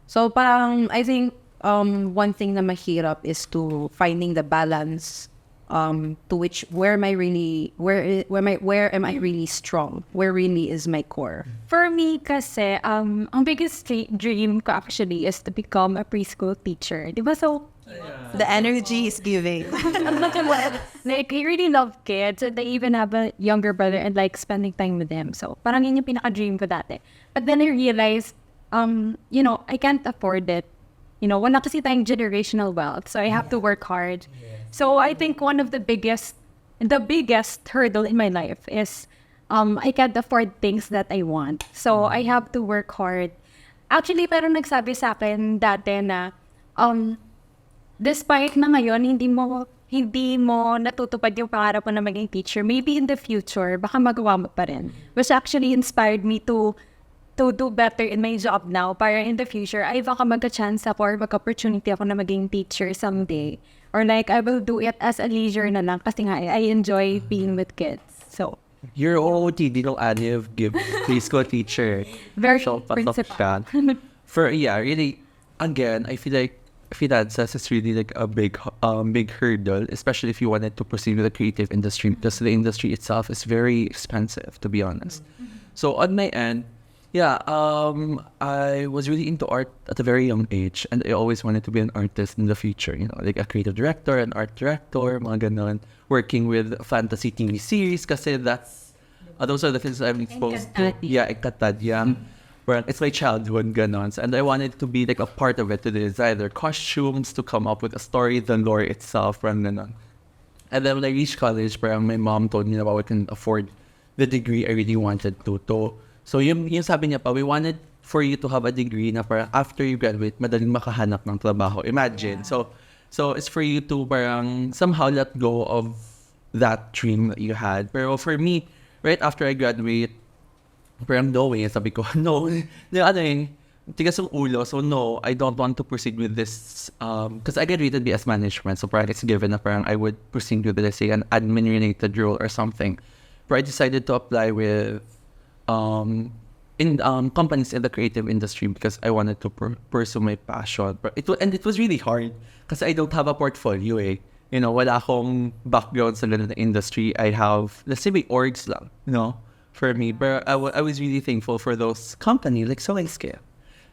So parang I think one thing na mahirap is to finding the balance to which where am I really strong? Where really is my core? For me kasi, ang biggest dream ko actually is to become a preschool teacher. Di ba? So, The energy is giving. like, I really love kids. And I even have a younger brother and like spending time with them. So, parang yun yung pinaka-dream ko dati. But then I realized, I can't afford it. Wala kasi tayong generational wealth. So, I have to work hard. So, I think one of the biggest hurdle in my life is I can't afford things that I want. So, I have to work hard. Actually, pero nagsabi sa akin dati na despite na ngayon hindi mo natutupad yung pangarap mo na maging teacher, maybe in the future baka magawa mo pa rin. Which actually inspired me to do better in my job now para in the future ay baka magka-chance ako or mag-opportunity ako na maging teacher someday, or like I will do it as a leisure na lang kasi nga I enjoy being with kids. So Your OOTD no Aniv give preschool teacher. very So, principal. really, again, I feel like finances is really like a big hurdle, especially if you wanted to proceed with the creative industry, because the industry itself is very expensive, to be honest. So on my end, yeah, I was really into art at a very young age, and I always wanted to be an artist in the future, like a creative director, an art director, mga ganon, working with fantasy TV series, kasi those are the things I'm exposed to. Yeah, Ekatad, yeah. Where it's my childhood, ganon. And I wanted to be like a part of it, to design their costumes, to come up with a story, the lore itself, parang ganon. And then when I reached college, parang my mom told me that I couldn't afford the degree I really wanted to. So yung sabi niya pa, we wanted for you to have a degree na parang after you graduate, madaling makahanap ng trabaho. Imagine. So it's for you to parang somehow let go of that dream that you had. Pero for me, right after I graduate, parang no way, sabi ko, no. Tigas yung ulo. So no, I don't want to proceed with this. Because I graduated BS Management. So parang it's given na parang I would proceed with, let's say, an admin-related role or something. But I decided to apply with in companies in the creative industry because I wanted to pursue my passion. But it was really hard because I don't have a portfolio eh. Wala akong background sa ganun na industry. I have, let's say, may orgs lang, for me. But I was really thankful for those companies like Solar Scale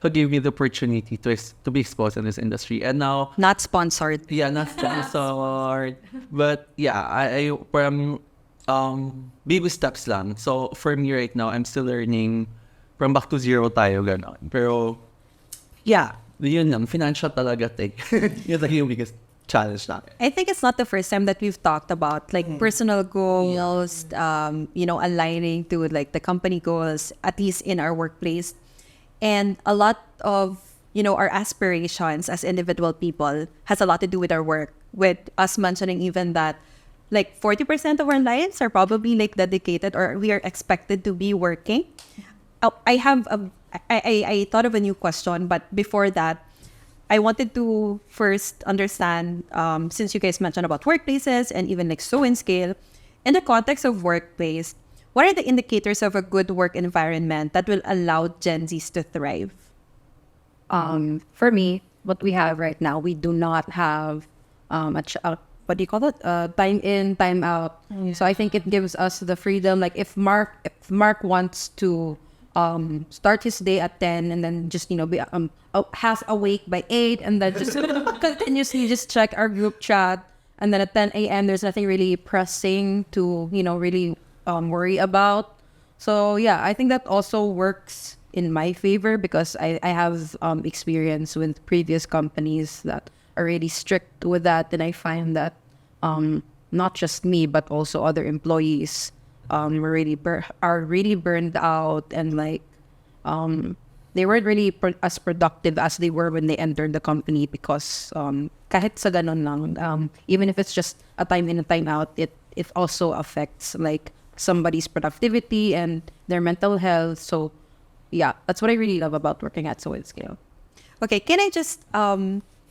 who gave me the opportunity to be exposed in this industry. And now... Not sponsored. Yeah, not sponsored. But yeah, I baby steps lang. So for me right now, I'm still learning from back to zero tayo, ganon. Pero, yeah, yun lang, financial talaga take. Yun lang yung biggest challenge natin. I think it's not the first time that we've talked about like personal goals, aligning to like the company goals, at least in our workplace. And a lot of, our aspirations as individual people has a lot to do with our work, with us mentioning even that like 40% of our lives are probably like dedicated or we are expected to be working. I thought of a new question, but before that, I wanted to first understand, since you guys mentioned about workplaces and even like so in scale, in the context of workplace, what are the indicators of a good work environment that will allow Gen Zs to thrive? For me, what we have right now, we do not have what do you call it? Time in, time out. So I think it gives us the freedom. Like if Mark wants to start his day at 10 and then just be half awake by 8 and then just continuously just check our group chat, and then at 10 a.m. there's nothing really pressing to really worry about. So yeah, I think that also works in my favor because I have experience with previous companies that are really strict with that, and I find that not just me but also other employees are really burned out, and like they weren't really as productive as they were when they entered the company because kahit sa ganon lang, even if it's just a time in and time out, it also affects like somebody's productivity and their mental health. So yeah, that's what I really love about working at So Scale. Okay, can I just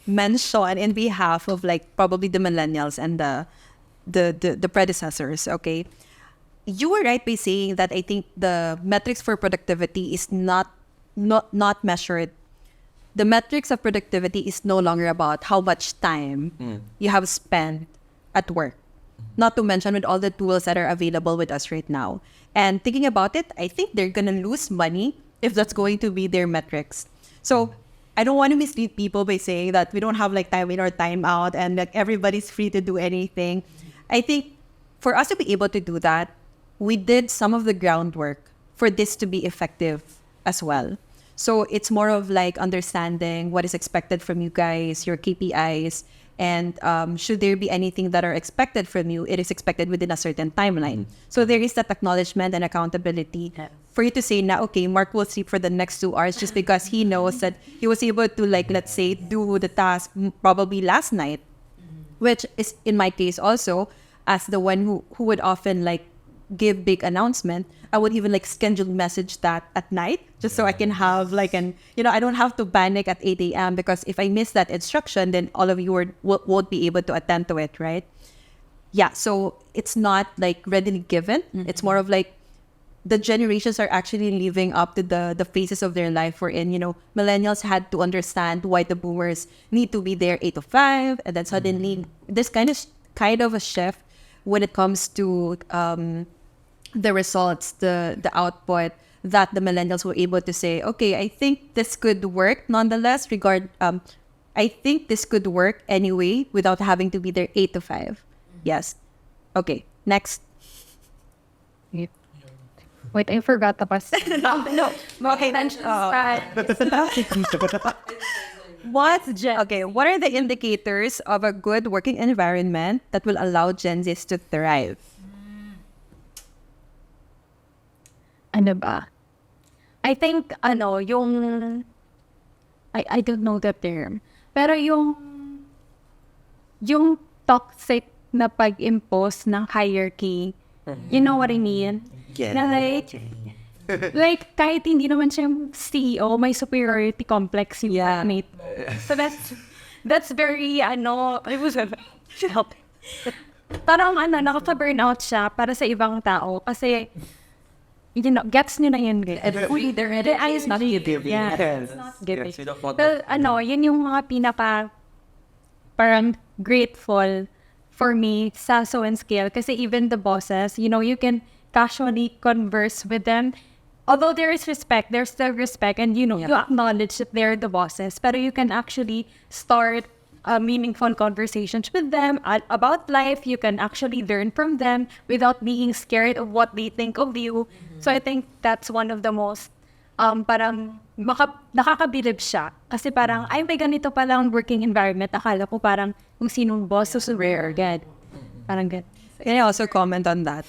mention in behalf of like probably the millennials and the predecessors, okay? You were right by saying that I think the metrics for productivity is not measured. The metrics of productivity is no longer about how much time you have spent at work. Not to mention with all the tools that are available with us right now. And thinking about it, I think they're gonna lose money if that's going to be their metrics. So I don't want to mislead people by saying that we don't have like time in or time out and like everybody's free to do anything. I think for us to be able to do that, we did some of the groundwork for this to be effective as well. So it's more of like understanding what is expected from you guys, your KPIs, and should there be anything that are expected from you, it is expected within a certain timeline. So there is that acknowledgement and accountability for you to say, now, okay, Mark will sleep for the next 2 hours just because he knows that he was able to, like, let's say, do the task probably last night, which is in my case also, as the one who would often like give big announcement, I would even like schedule message that at night just so I can have like I don't have to panic at 8 a.m. because if I miss that instruction, then all of you won't be able to attend to it, right? Yeah, so it's not like readily given. It's more of like the generations are actually living up to the phases of their life we're in. Millennials had to understand why the boomers need to be there 8 to 5, and then suddenly this kind of a shift when it comes to the results, the output, that the millennials were able to say, okay, I think this could work nonetheless, I think this could work anyway without having to be there 8 to 5. Yes. Okay, next. Wait, I forgot the question. No. Okay. What are the indicators of a good working environment that will allow Gen Zs to thrive? Ano ba? I think, yung, I don't know the term, pero yung toxic na pag-impose ng hierarchy, you know what I mean? Yeah. Na like, kahit hindi naman siya CEO, may superiority complex yung mate mo. So that's very, I was parang nakaka-burnout siya para sa ibang tao kasi gets nyo na yun. Either it is not giving. Yeah, it's not giving. Well, yun yung mga parang grateful for me sa So and Scale kasi even the bosses, you can casually converse with them. Although there is respect, there's still respect, and you acknowledge that they're the bosses, but you can actually start meaningful conversations with them about life. You can actually learn from them without being scared of what they think of you. So I think that's one of the most parang nakakabilib siya. Kasi parang, ay, may ganito palang working environment. Akala ko parang kung sinong boss, so rare, agad. Parang gan. Can I also comment on that?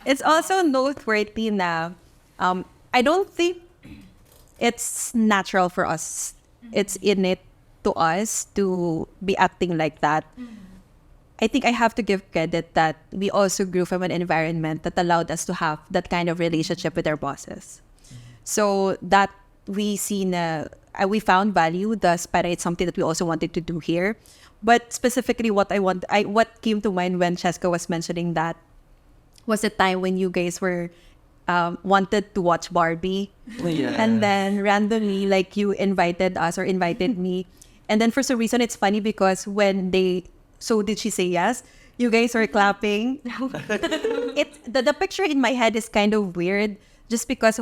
It's also noteworthy na I don't think it's natural for us. It's innate to us to be acting like that. I think I have to give credit that we also grew from an environment that allowed us to have that kind of relationship with our bosses. So that we found value, thus para it's something that we also wanted to do here. But specifically what came to mind when Cheska was mentioning that was a time when you guys were wanted to watch Barbie. And then randomly, like, you invited us or invited me. And then for some reason, it's funny because did she say yes? You guys were clapping. The picture in my head is kind of weird just because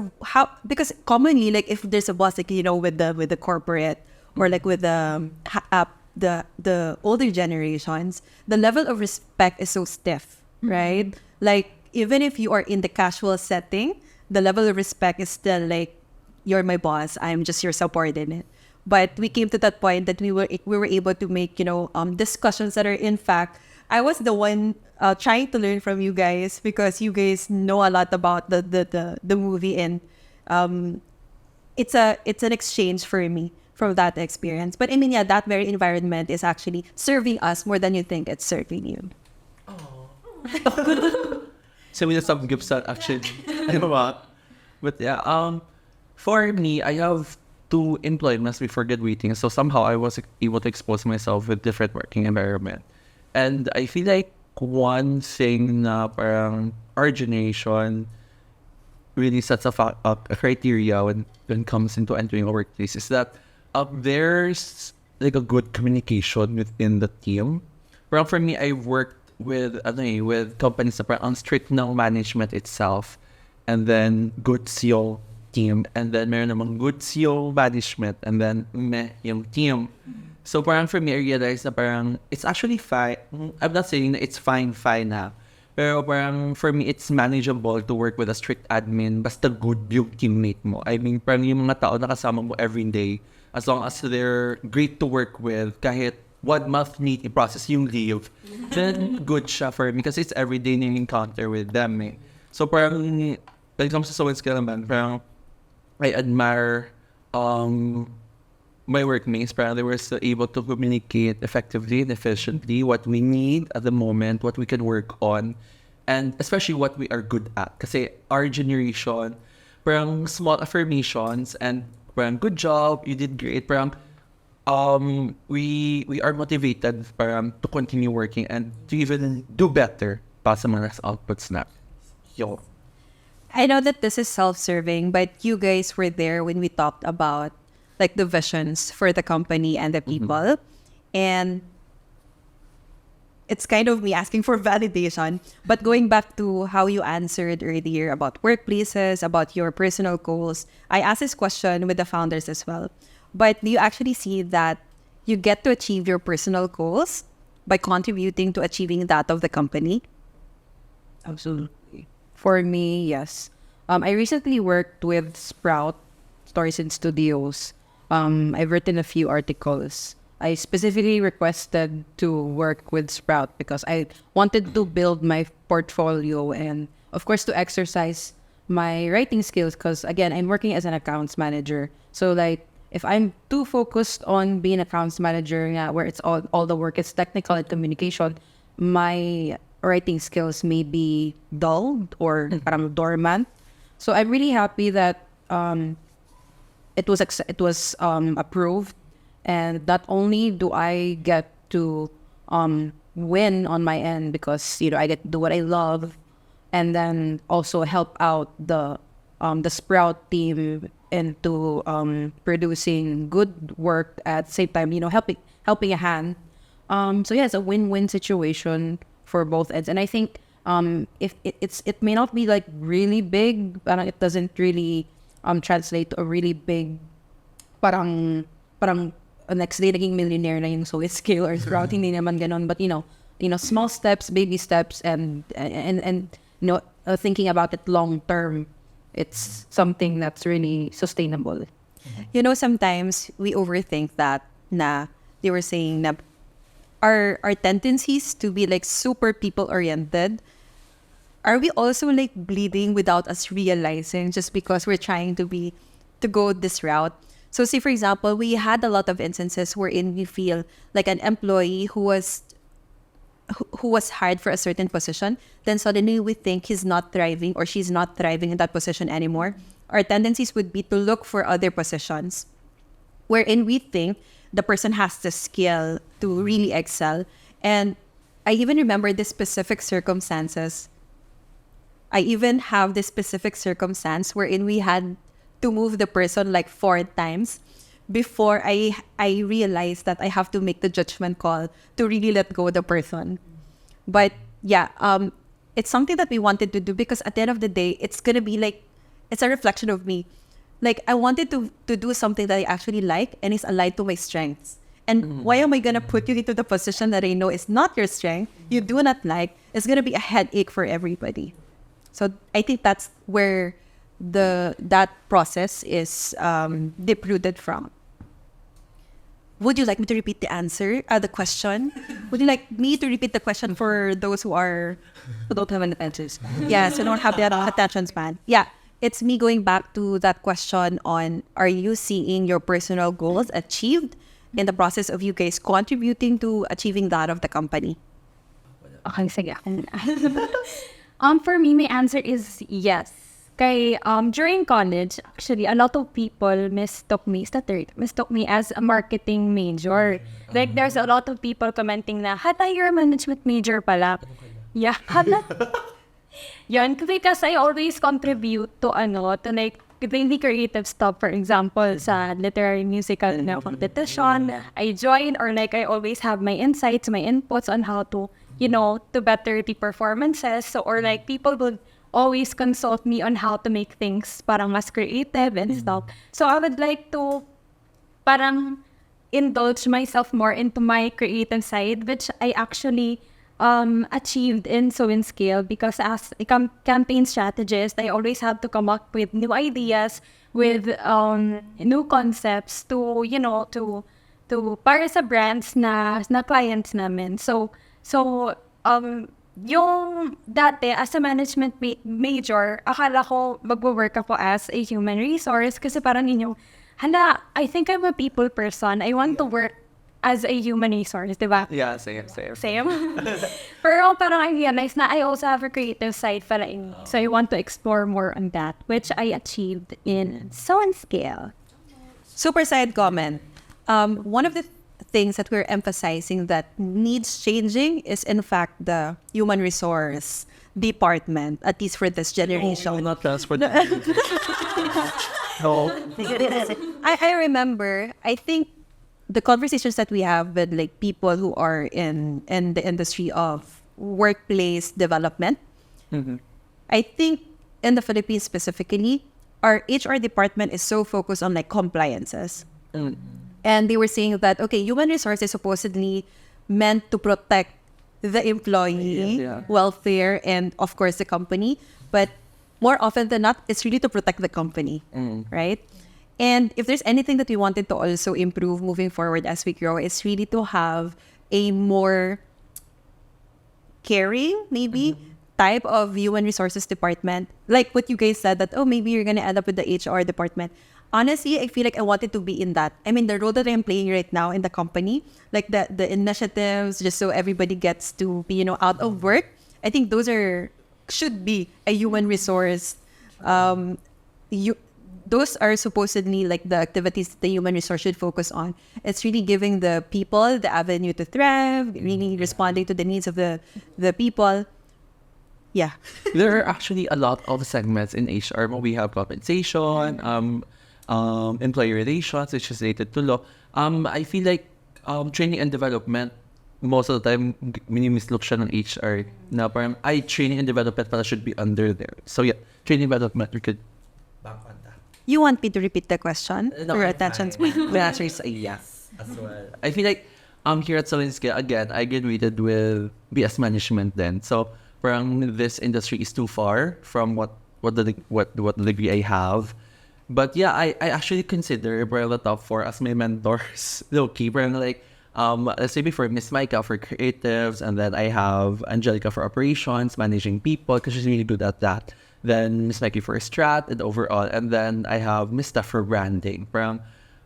commonly, like, if there's a boss, like, with the corporate or like with the older generations, the level of respect is so stiff, right? Like, even if you are in the casual setting, the level of respect is still like, you're my boss, I'm just your subordinate. But we came to that point that we were able to make discussions that are, in fact, I was the one trying to learn from you guys because you guys know a lot about the movie, and it's an exchange for me from that experience. But I mean, yeah, that very environment is actually serving us more than you think it's serving you. So we have some gifts that actually, but yeah, for me, I have 2 employments before graduating, so somehow I was able to expose myself with different working environment, and I feel like one thing na parang our generation really sets up a criteria when it comes into entering a workplace is that there's like a good communication within the team. Well, for me, I worked with companies na parang strict ng management itself, and then good CEO team, and then meron namang good CEO management, and then yung team. So parang for me, I realized na parang it's actually fine. I'm not saying that it's fine na. Pero parang for me, it's manageable to work with a strict admin basta good yung teammate mo. I mean, parang yung mga tao na kasama mo every day, as long as they're great to work with, kahit 1 month need i-process yung leave, then good siya for me kasi it's everyday na yung encounter with them eh. So parang, when it comes to So and Scale naman, parang I admire my workmates, parang they were still able to communicate effectively and efficiently what we need at the moment, what we can work on, and especially what we are good at. Kasi our generation, parang small affirmations and parang good job, you did great, parang we are motivated parang to continue working and to even do better pa sa mga outputs na. Yo. I know that this is self-serving, but you guys were there when we talked about like the visions for the company and the people. And it's kind of me asking for validation. But going back to how you answered earlier about workplaces, about your personal goals, I asked this question with the founders as well. But do you actually see that you get to achieve your personal goals by contributing to achieving that of the company? Absolutely. For me, yes. I recently worked with Sprout Stories and Studios. I've written a few articles. I specifically requested to work with Sprout because I wanted to build my portfolio and, of course, to exercise my writing skills. Because again, I'm working as an accounts manager. So like, if I'm too focused on being accounts manager, where it's all the work is technical and communication, my writing skills may be dulled or parang dormant. So I'm really happy that it was approved, and not only do I get to win on my end because I get to do what I love, and then also help out the Sprout team into producing good work at the same time, helping a hand. So yeah, it's a win-win situation for both ends. And I think if it may not be like really big, but it doesn't really translate to a really big parang next day naging millionaire na yung Zoe scale or Sprout, hindi naman ganon. But small steps, baby steps, and thinking about it long term, it's something that's really sustainable. Sometimes we overthink that na they were saying na our tendencies to be like super people oriented, are we also like bleeding without us realizing just because we're trying to go this route? So say for example, we had a lot of instances wherein we feel like an employee who was hired for a certain position, then suddenly we think he's not thriving or she's not thriving in that position anymore. Our tendencies would be to look for other positions wherein we think the person has the skill to really excel. And I even remember the specific circumstances. I even have this specific circumstance wherein we had to move the person like 4 times before I realized that I have to make the judgment call to really let go of the person. But yeah, it's something that we wanted to do because at the end of the day, it's gonna be like, it's a reflection of me. Like I wanted to do something that I actually like and is aligned to my strengths. And why am I gonna put you into the position that I know is not your strength, you do not like? It's gonna be a headache for everybody. So I think that's where that process is deep-rooted from. Would you like me to repeat the question? Would you like me to repeat the question for those who don't have an attention span? Yes, who don't have that attention span. Yeah, it's me going back to that question on, are you seeing your personal goals achieved in the process of you guys contributing to achieving that of the company? Okay, sige. For me, my answer is yes. During college, actually, a lot of people mistook me as a marketing major. Like, there's a lot of people commenting na, hata you're a management major pala. Yeah, hata. Yun, because I always contribute to like, really creative stuff. For example, sa literary musical na competition, I join, or like, I always have my insights, my inputs on how to, to better the performances. So, or like, people would always consult me on how to make things parang mas creative and stuff. So I would like to parang indulge myself more into my creative side, which I actually achieved in So in Scale, because as a campaign strategist, I always have to come up with new ideas, with new concepts to para sa brands na clients namin. So yung dati, as a management major, akala ko magwo-work ako as a human resource kasi parang I think I'm a people person. I want to work as a human resource, di ba? Yeah, same. Same? Pero parang I realized na I also have a creative side pala in me. So I want to explore more on that, which I achieved in So in Scale. Super side comment. One of the things that we're emphasizing that needs changing is in fact the human resource department, at least for this generation. not transfer. No. I remember, I think the conversations that we have with like people who are in the industry of workplace development, I think in the Philippines specifically, our HR department is so focused on like compliances. And they were saying that, okay, human resources supposedly meant to protect the employee welfare and of course the company, but more often than not, it's really to protect the company, right? And if there's anything that we wanted to also improve moving forward as we grow, it's really to have a more caring, maybe, type of human resources department. Like what you guys said that, oh, maybe you're going to end up with the HR department. Honestly, I feel like I wanted to be in that. I mean, the role that I'm playing right now in the company, like the initiatives, just so everybody gets to be, out of work. I think those should be a human resource. Those are supposedly like the activities that the human resource should focus on. It's really giving the people the avenue to thrive, really responding to the needs of the people. Yeah. There are actually a lot of segments in HR. We have compensation, employee relations, which is related to law. I feel like training and development, most of the time, minimislook siya ng HR. Na parang, training and development pala should be under there. So yeah, training and development, we could bank on that. You want me to repeat the question? No, for I'm attention fine. span? My answer is a yes as well. I feel like here at Solinska, again, I graduated with BS management then. So parang this industry is too far from what the degree I have. But yeah, I actually consider parang the top 4 as my mentors. Low-key, parang like, let's say before Miss Micah for creatives, and then I have Angelica for operations, managing people, because she's really good at that. Then Miss Mikey for strat and overall, and then I have Miss Steph for branding. Parang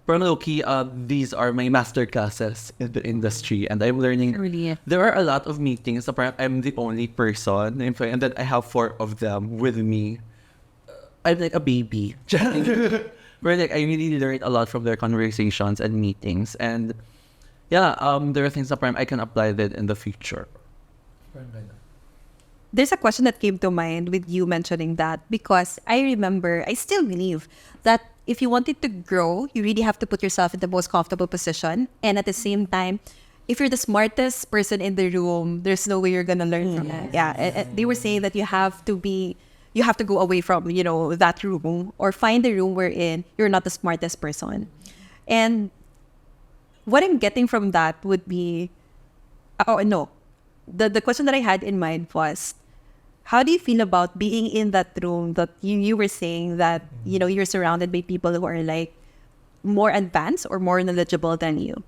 low-key, these are my master classes in the industry, and I'm learning. Really? There are a lot of meetings. So parang I'm the only person, and then I have 4 of them with me. I'm like a baby. Where like I really learned a lot from their conversations and meetings, and yeah, there are things that I can apply that in the future. There's a question that came to mind with you mentioning that, because I still believe that if you wanted to grow, you really have to put yourself in the most comfortable position. And at the same time, if you're the smartest person in the room, there's no way you're going to learn from it. Yeah. They were saying that you have to go away from, that room, or find a room wherein you're not the smartest person. And what I'm getting from that would be, the question that I had in mind was, how do you feel about being in that room that you were saying that, you're surrounded by people who are like more advanced or more knowledgeable than you?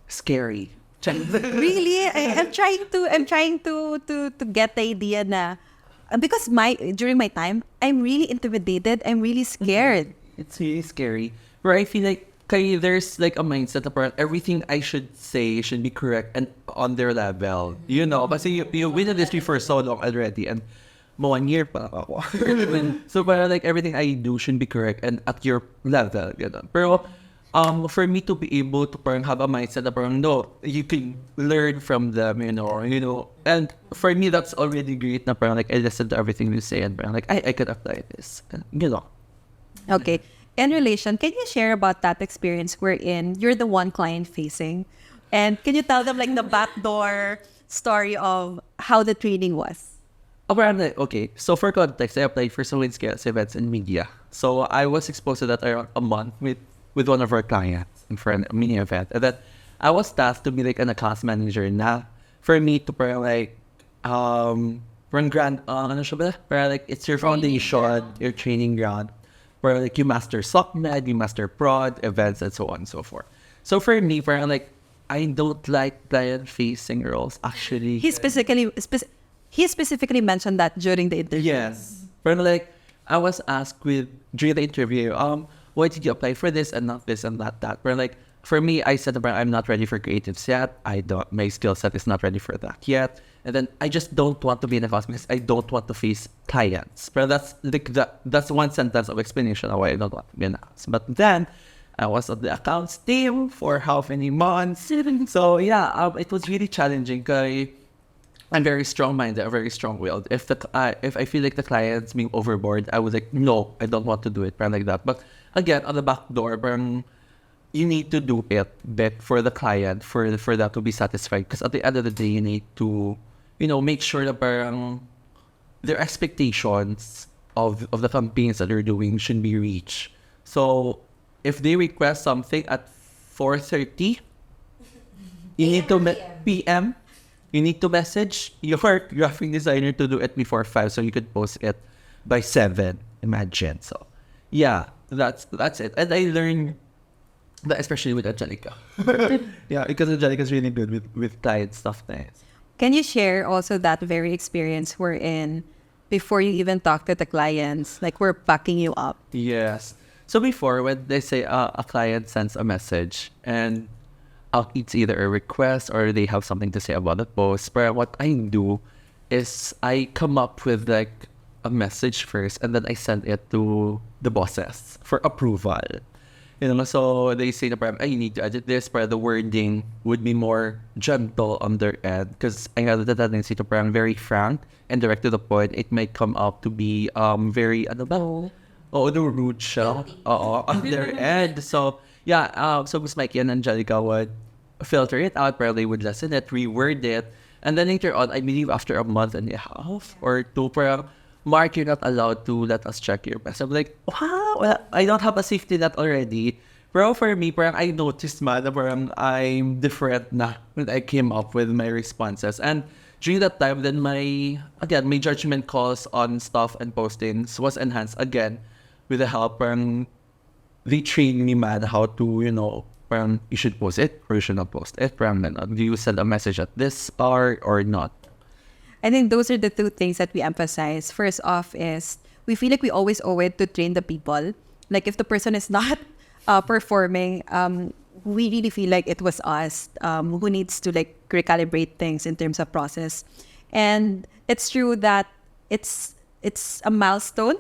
Scary. Really? I'm trying to get the idea na, because during my time, I'm really intimidated. I'm really scared. It's really scary. Where I feel like there's like a mindset about everything I should say should be correct and on their level. Kasi you been in the industry for so long already, and 1 year pa ako. So parang like everything I do should be correct and at your level. Pero for me to be able to parang have a mindset na parang no, you can learn from them, and for me that's already great na parang like I listen to everything you say and parang like I could apply this. Okay. In relation, can you share about that experience wherein you're the one client facing? And can you tell them like the backdoor story of how the training was? Okay, so for context, I applied for Solinska events and media. So I was exposed to that around a month with one of our clients for a mini event. And then I was tasked to be like an account manager na for me to parang like run grand parang like it's your foundation, your training ground. Where like you master SOCMED, you master prod, events, and so on and so forth. So for me, parang like I don't like client-facing roles. Actually, He specifically mentioned that during the interview. yes. Parang like I was asked during the interview, why did you apply for this and not this and not that? Parang like for me, I said I'm not ready for creatives yet. My skill set is not ready for that yet. And then I just don't want to be in a because I don't want to face clients. But that's one sentence of explanation of why I don't want to be an house. But then I was on the accounts team for how many months. So yeah, it was really challenging. I'm very strong-minded, very strong-willed. If I feel like the client's being overboard, I was like, no, I don't want to do it, parang like that. But again, on the back door, parang you need to do it but for the client, for them to be satisfied. Because at the end of the day, you need to, make sure that parang their expectations of the campaigns that they're doing should be reached. So if they request something at 4:30, you need to PM. You need to message your graphic designer to do it before 5 so you could post it by 7. Imagine. So, yeah, that's it. And I learned that especially with Angelica. Yeah, because Angelica's really good with client stuff. Nice. Can you share also that very experience we're in before you even talk to the clients? Like we're backing you up. Yes. So before, when they say a client sends a message and it's either a request or they have something to say about the post. But what I do is I come up with like a message first and then I send it to the bosses for approval. So they say that you need to edit this, but the wording would be more gentle on their end because I have the tendency to very frank and direct to the point. It might come up to be very no rude siya. On their end. So yeah, so Miss Mikey and Angelica would filter it out, probably would lessen it, reword it, and then later on, I believe after a month and a half or two, parang, Mark, you're not allowed to let us check your mess. I'm like, wow, well, I don't have a safety net already. Bro, for me, parang I noticed na parang I'm different na when I came up with my responses. And during that time, then my judgment calls on stuff and postings was enhanced again with the help they trained me mad how to, parang you should post it or you should not post it. Parang do you send a message at this hour or not? I think those are the two things that we emphasize. First off is we feel like we always owe it to train the people. Like if the person is not performing, we really feel like it was us who needs to like recalibrate things in terms of process. And it's true that it's a milestone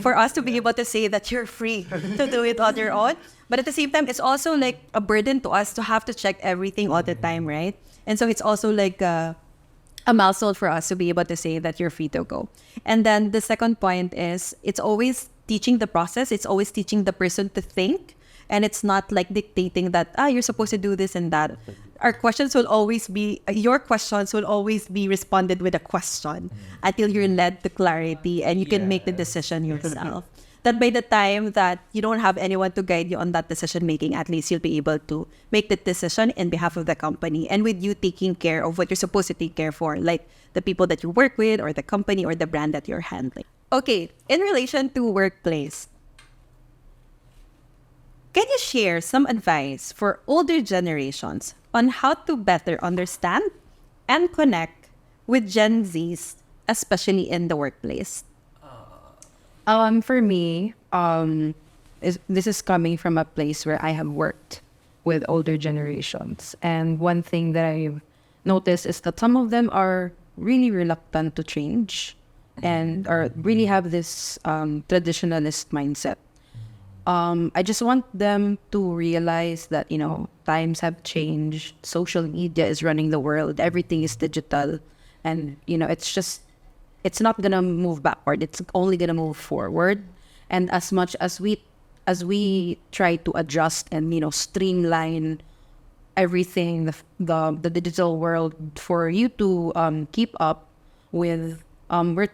for us to be able to say that you're free to do it on your own. But at the same time, it's also like a burden to us to have to check everything all the time, right? And so it's also like a milestone for us to be able to say that you're free to go. And then the second point is it's always teaching the process. It's always teaching the person to think. And it's not like dictating that, you're supposed to do this and that. Your questions will always be responded with a question until you're led to clarity and you can make the decision yourself. That by the time that you don't have anyone to guide you on that decision making, at least you'll be able to make the decision in behalf of the company and with you taking care of what you're supposed to take care for, like the people that you work with or the company or the brand that you're handling. Okay, in relation to workplace, can you share some advice for older generations on how to better understand and connect with Gen Zs, especially in the workplace? For me, this is coming from a place where I have worked with older generations. And one thing that I've noticed is that some of them are really reluctant to change and are really have this traditionalist mindset. I just want them to realize that, times have changed. Social media is running the world. Everything is digital. And, it's not going to move backward. It's only going to move forward. And as much as we try to adjust and, streamline everything, the digital world for you to keep up with, we're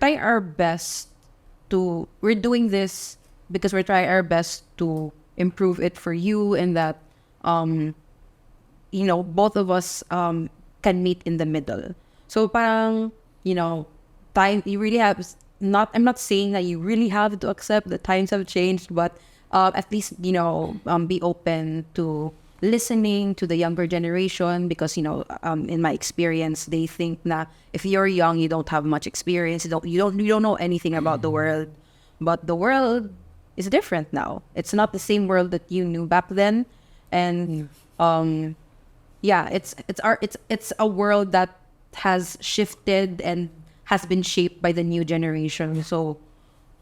doing this because we're trying our best to improve it for you and that, both of us can meet in the middle. So parang, time, you really have, I'm not saying that you really have to accept that times have changed, but at least, be open to listening to the younger generation because, in my experience, they think that if you're young, you don't have much experience, you don't know anything about the world. But the world is different now. It's not the same world that you knew back then. And it's a world that has shifted and has been shaped by the new generation. So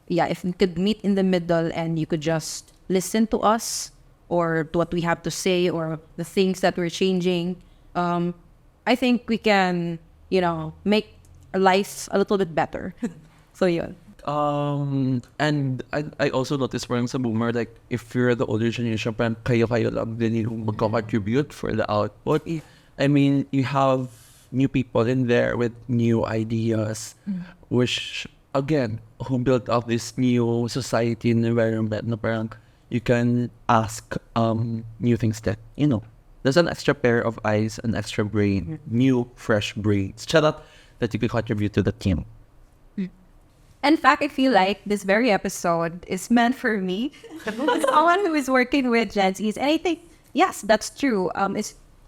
if you could meet in the middle and you could just listen to us, or what we have to say or the things that we're changing. I think we can, make our lives a little bit better. So yun. And I also noticed parang sa boomer, like, if you're the older generation, parang kayo lang din yung magko-contribute for the output. I mean, you have new people in there with new ideas, which, again, who built up this new society and environment na parang you can ask new things that, there's an extra pair of eyes, an extra brain, new, fresh brains. Shut up, that you can contribute to the team. In fact, I feel like this very episode is meant for me. Someone who is working with Gen Zs. And I think, yes, that's true.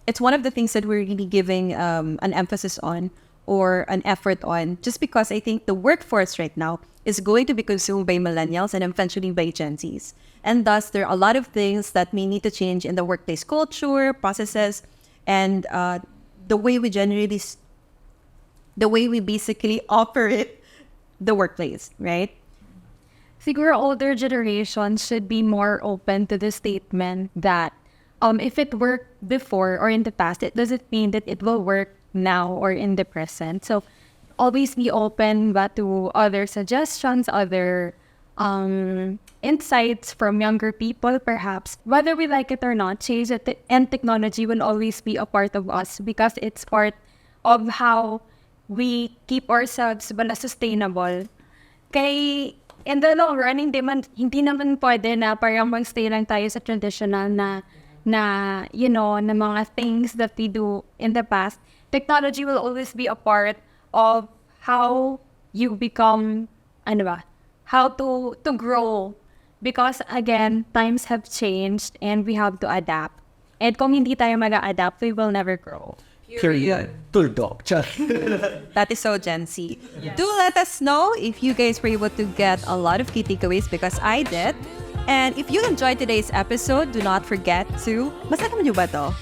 It's one of the things that we're really giving an emphasis on or an effort on, just because I think the workforce right now is going to be consumed by millennials and eventually by Gen Zs. And thus, there are a lot of things that may need to change in the workplace culture, processes, and the way we basically operate the workplace, right? Siguro older generations should be more open to the statement that if it worked before or in the past, it doesn't mean that it will work now or in the present. So always be open to other suggestions, other insights from younger people, perhaps. Whether we like it or not, change and technology will always be a part of us because it's part of how we keep ourselves sustainable. Kay in the long run, hindi naman pwede na parang mag-stay lang tayo sa traditional na mga things that we do in the past. Technology will always be a part of how you become, how to grow. Because again, times have changed and we have to adapt. And kung hindi tayo mag-adapt, we will never grow. Period. Tuldok. That is so Gen Z. Yes. Do let us know if you guys were able to get a lot of key takeaways, because I did. And if you enjoyed today's episode, do not forget to... Masakam nyo ba to?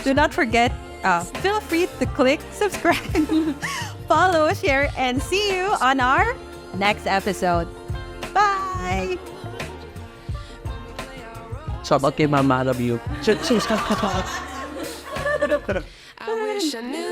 Do not forget, feel free to click subscribe, follow, share, and see you on our next episode. Bye! Shout out kay Mama, I love you. I wish I knew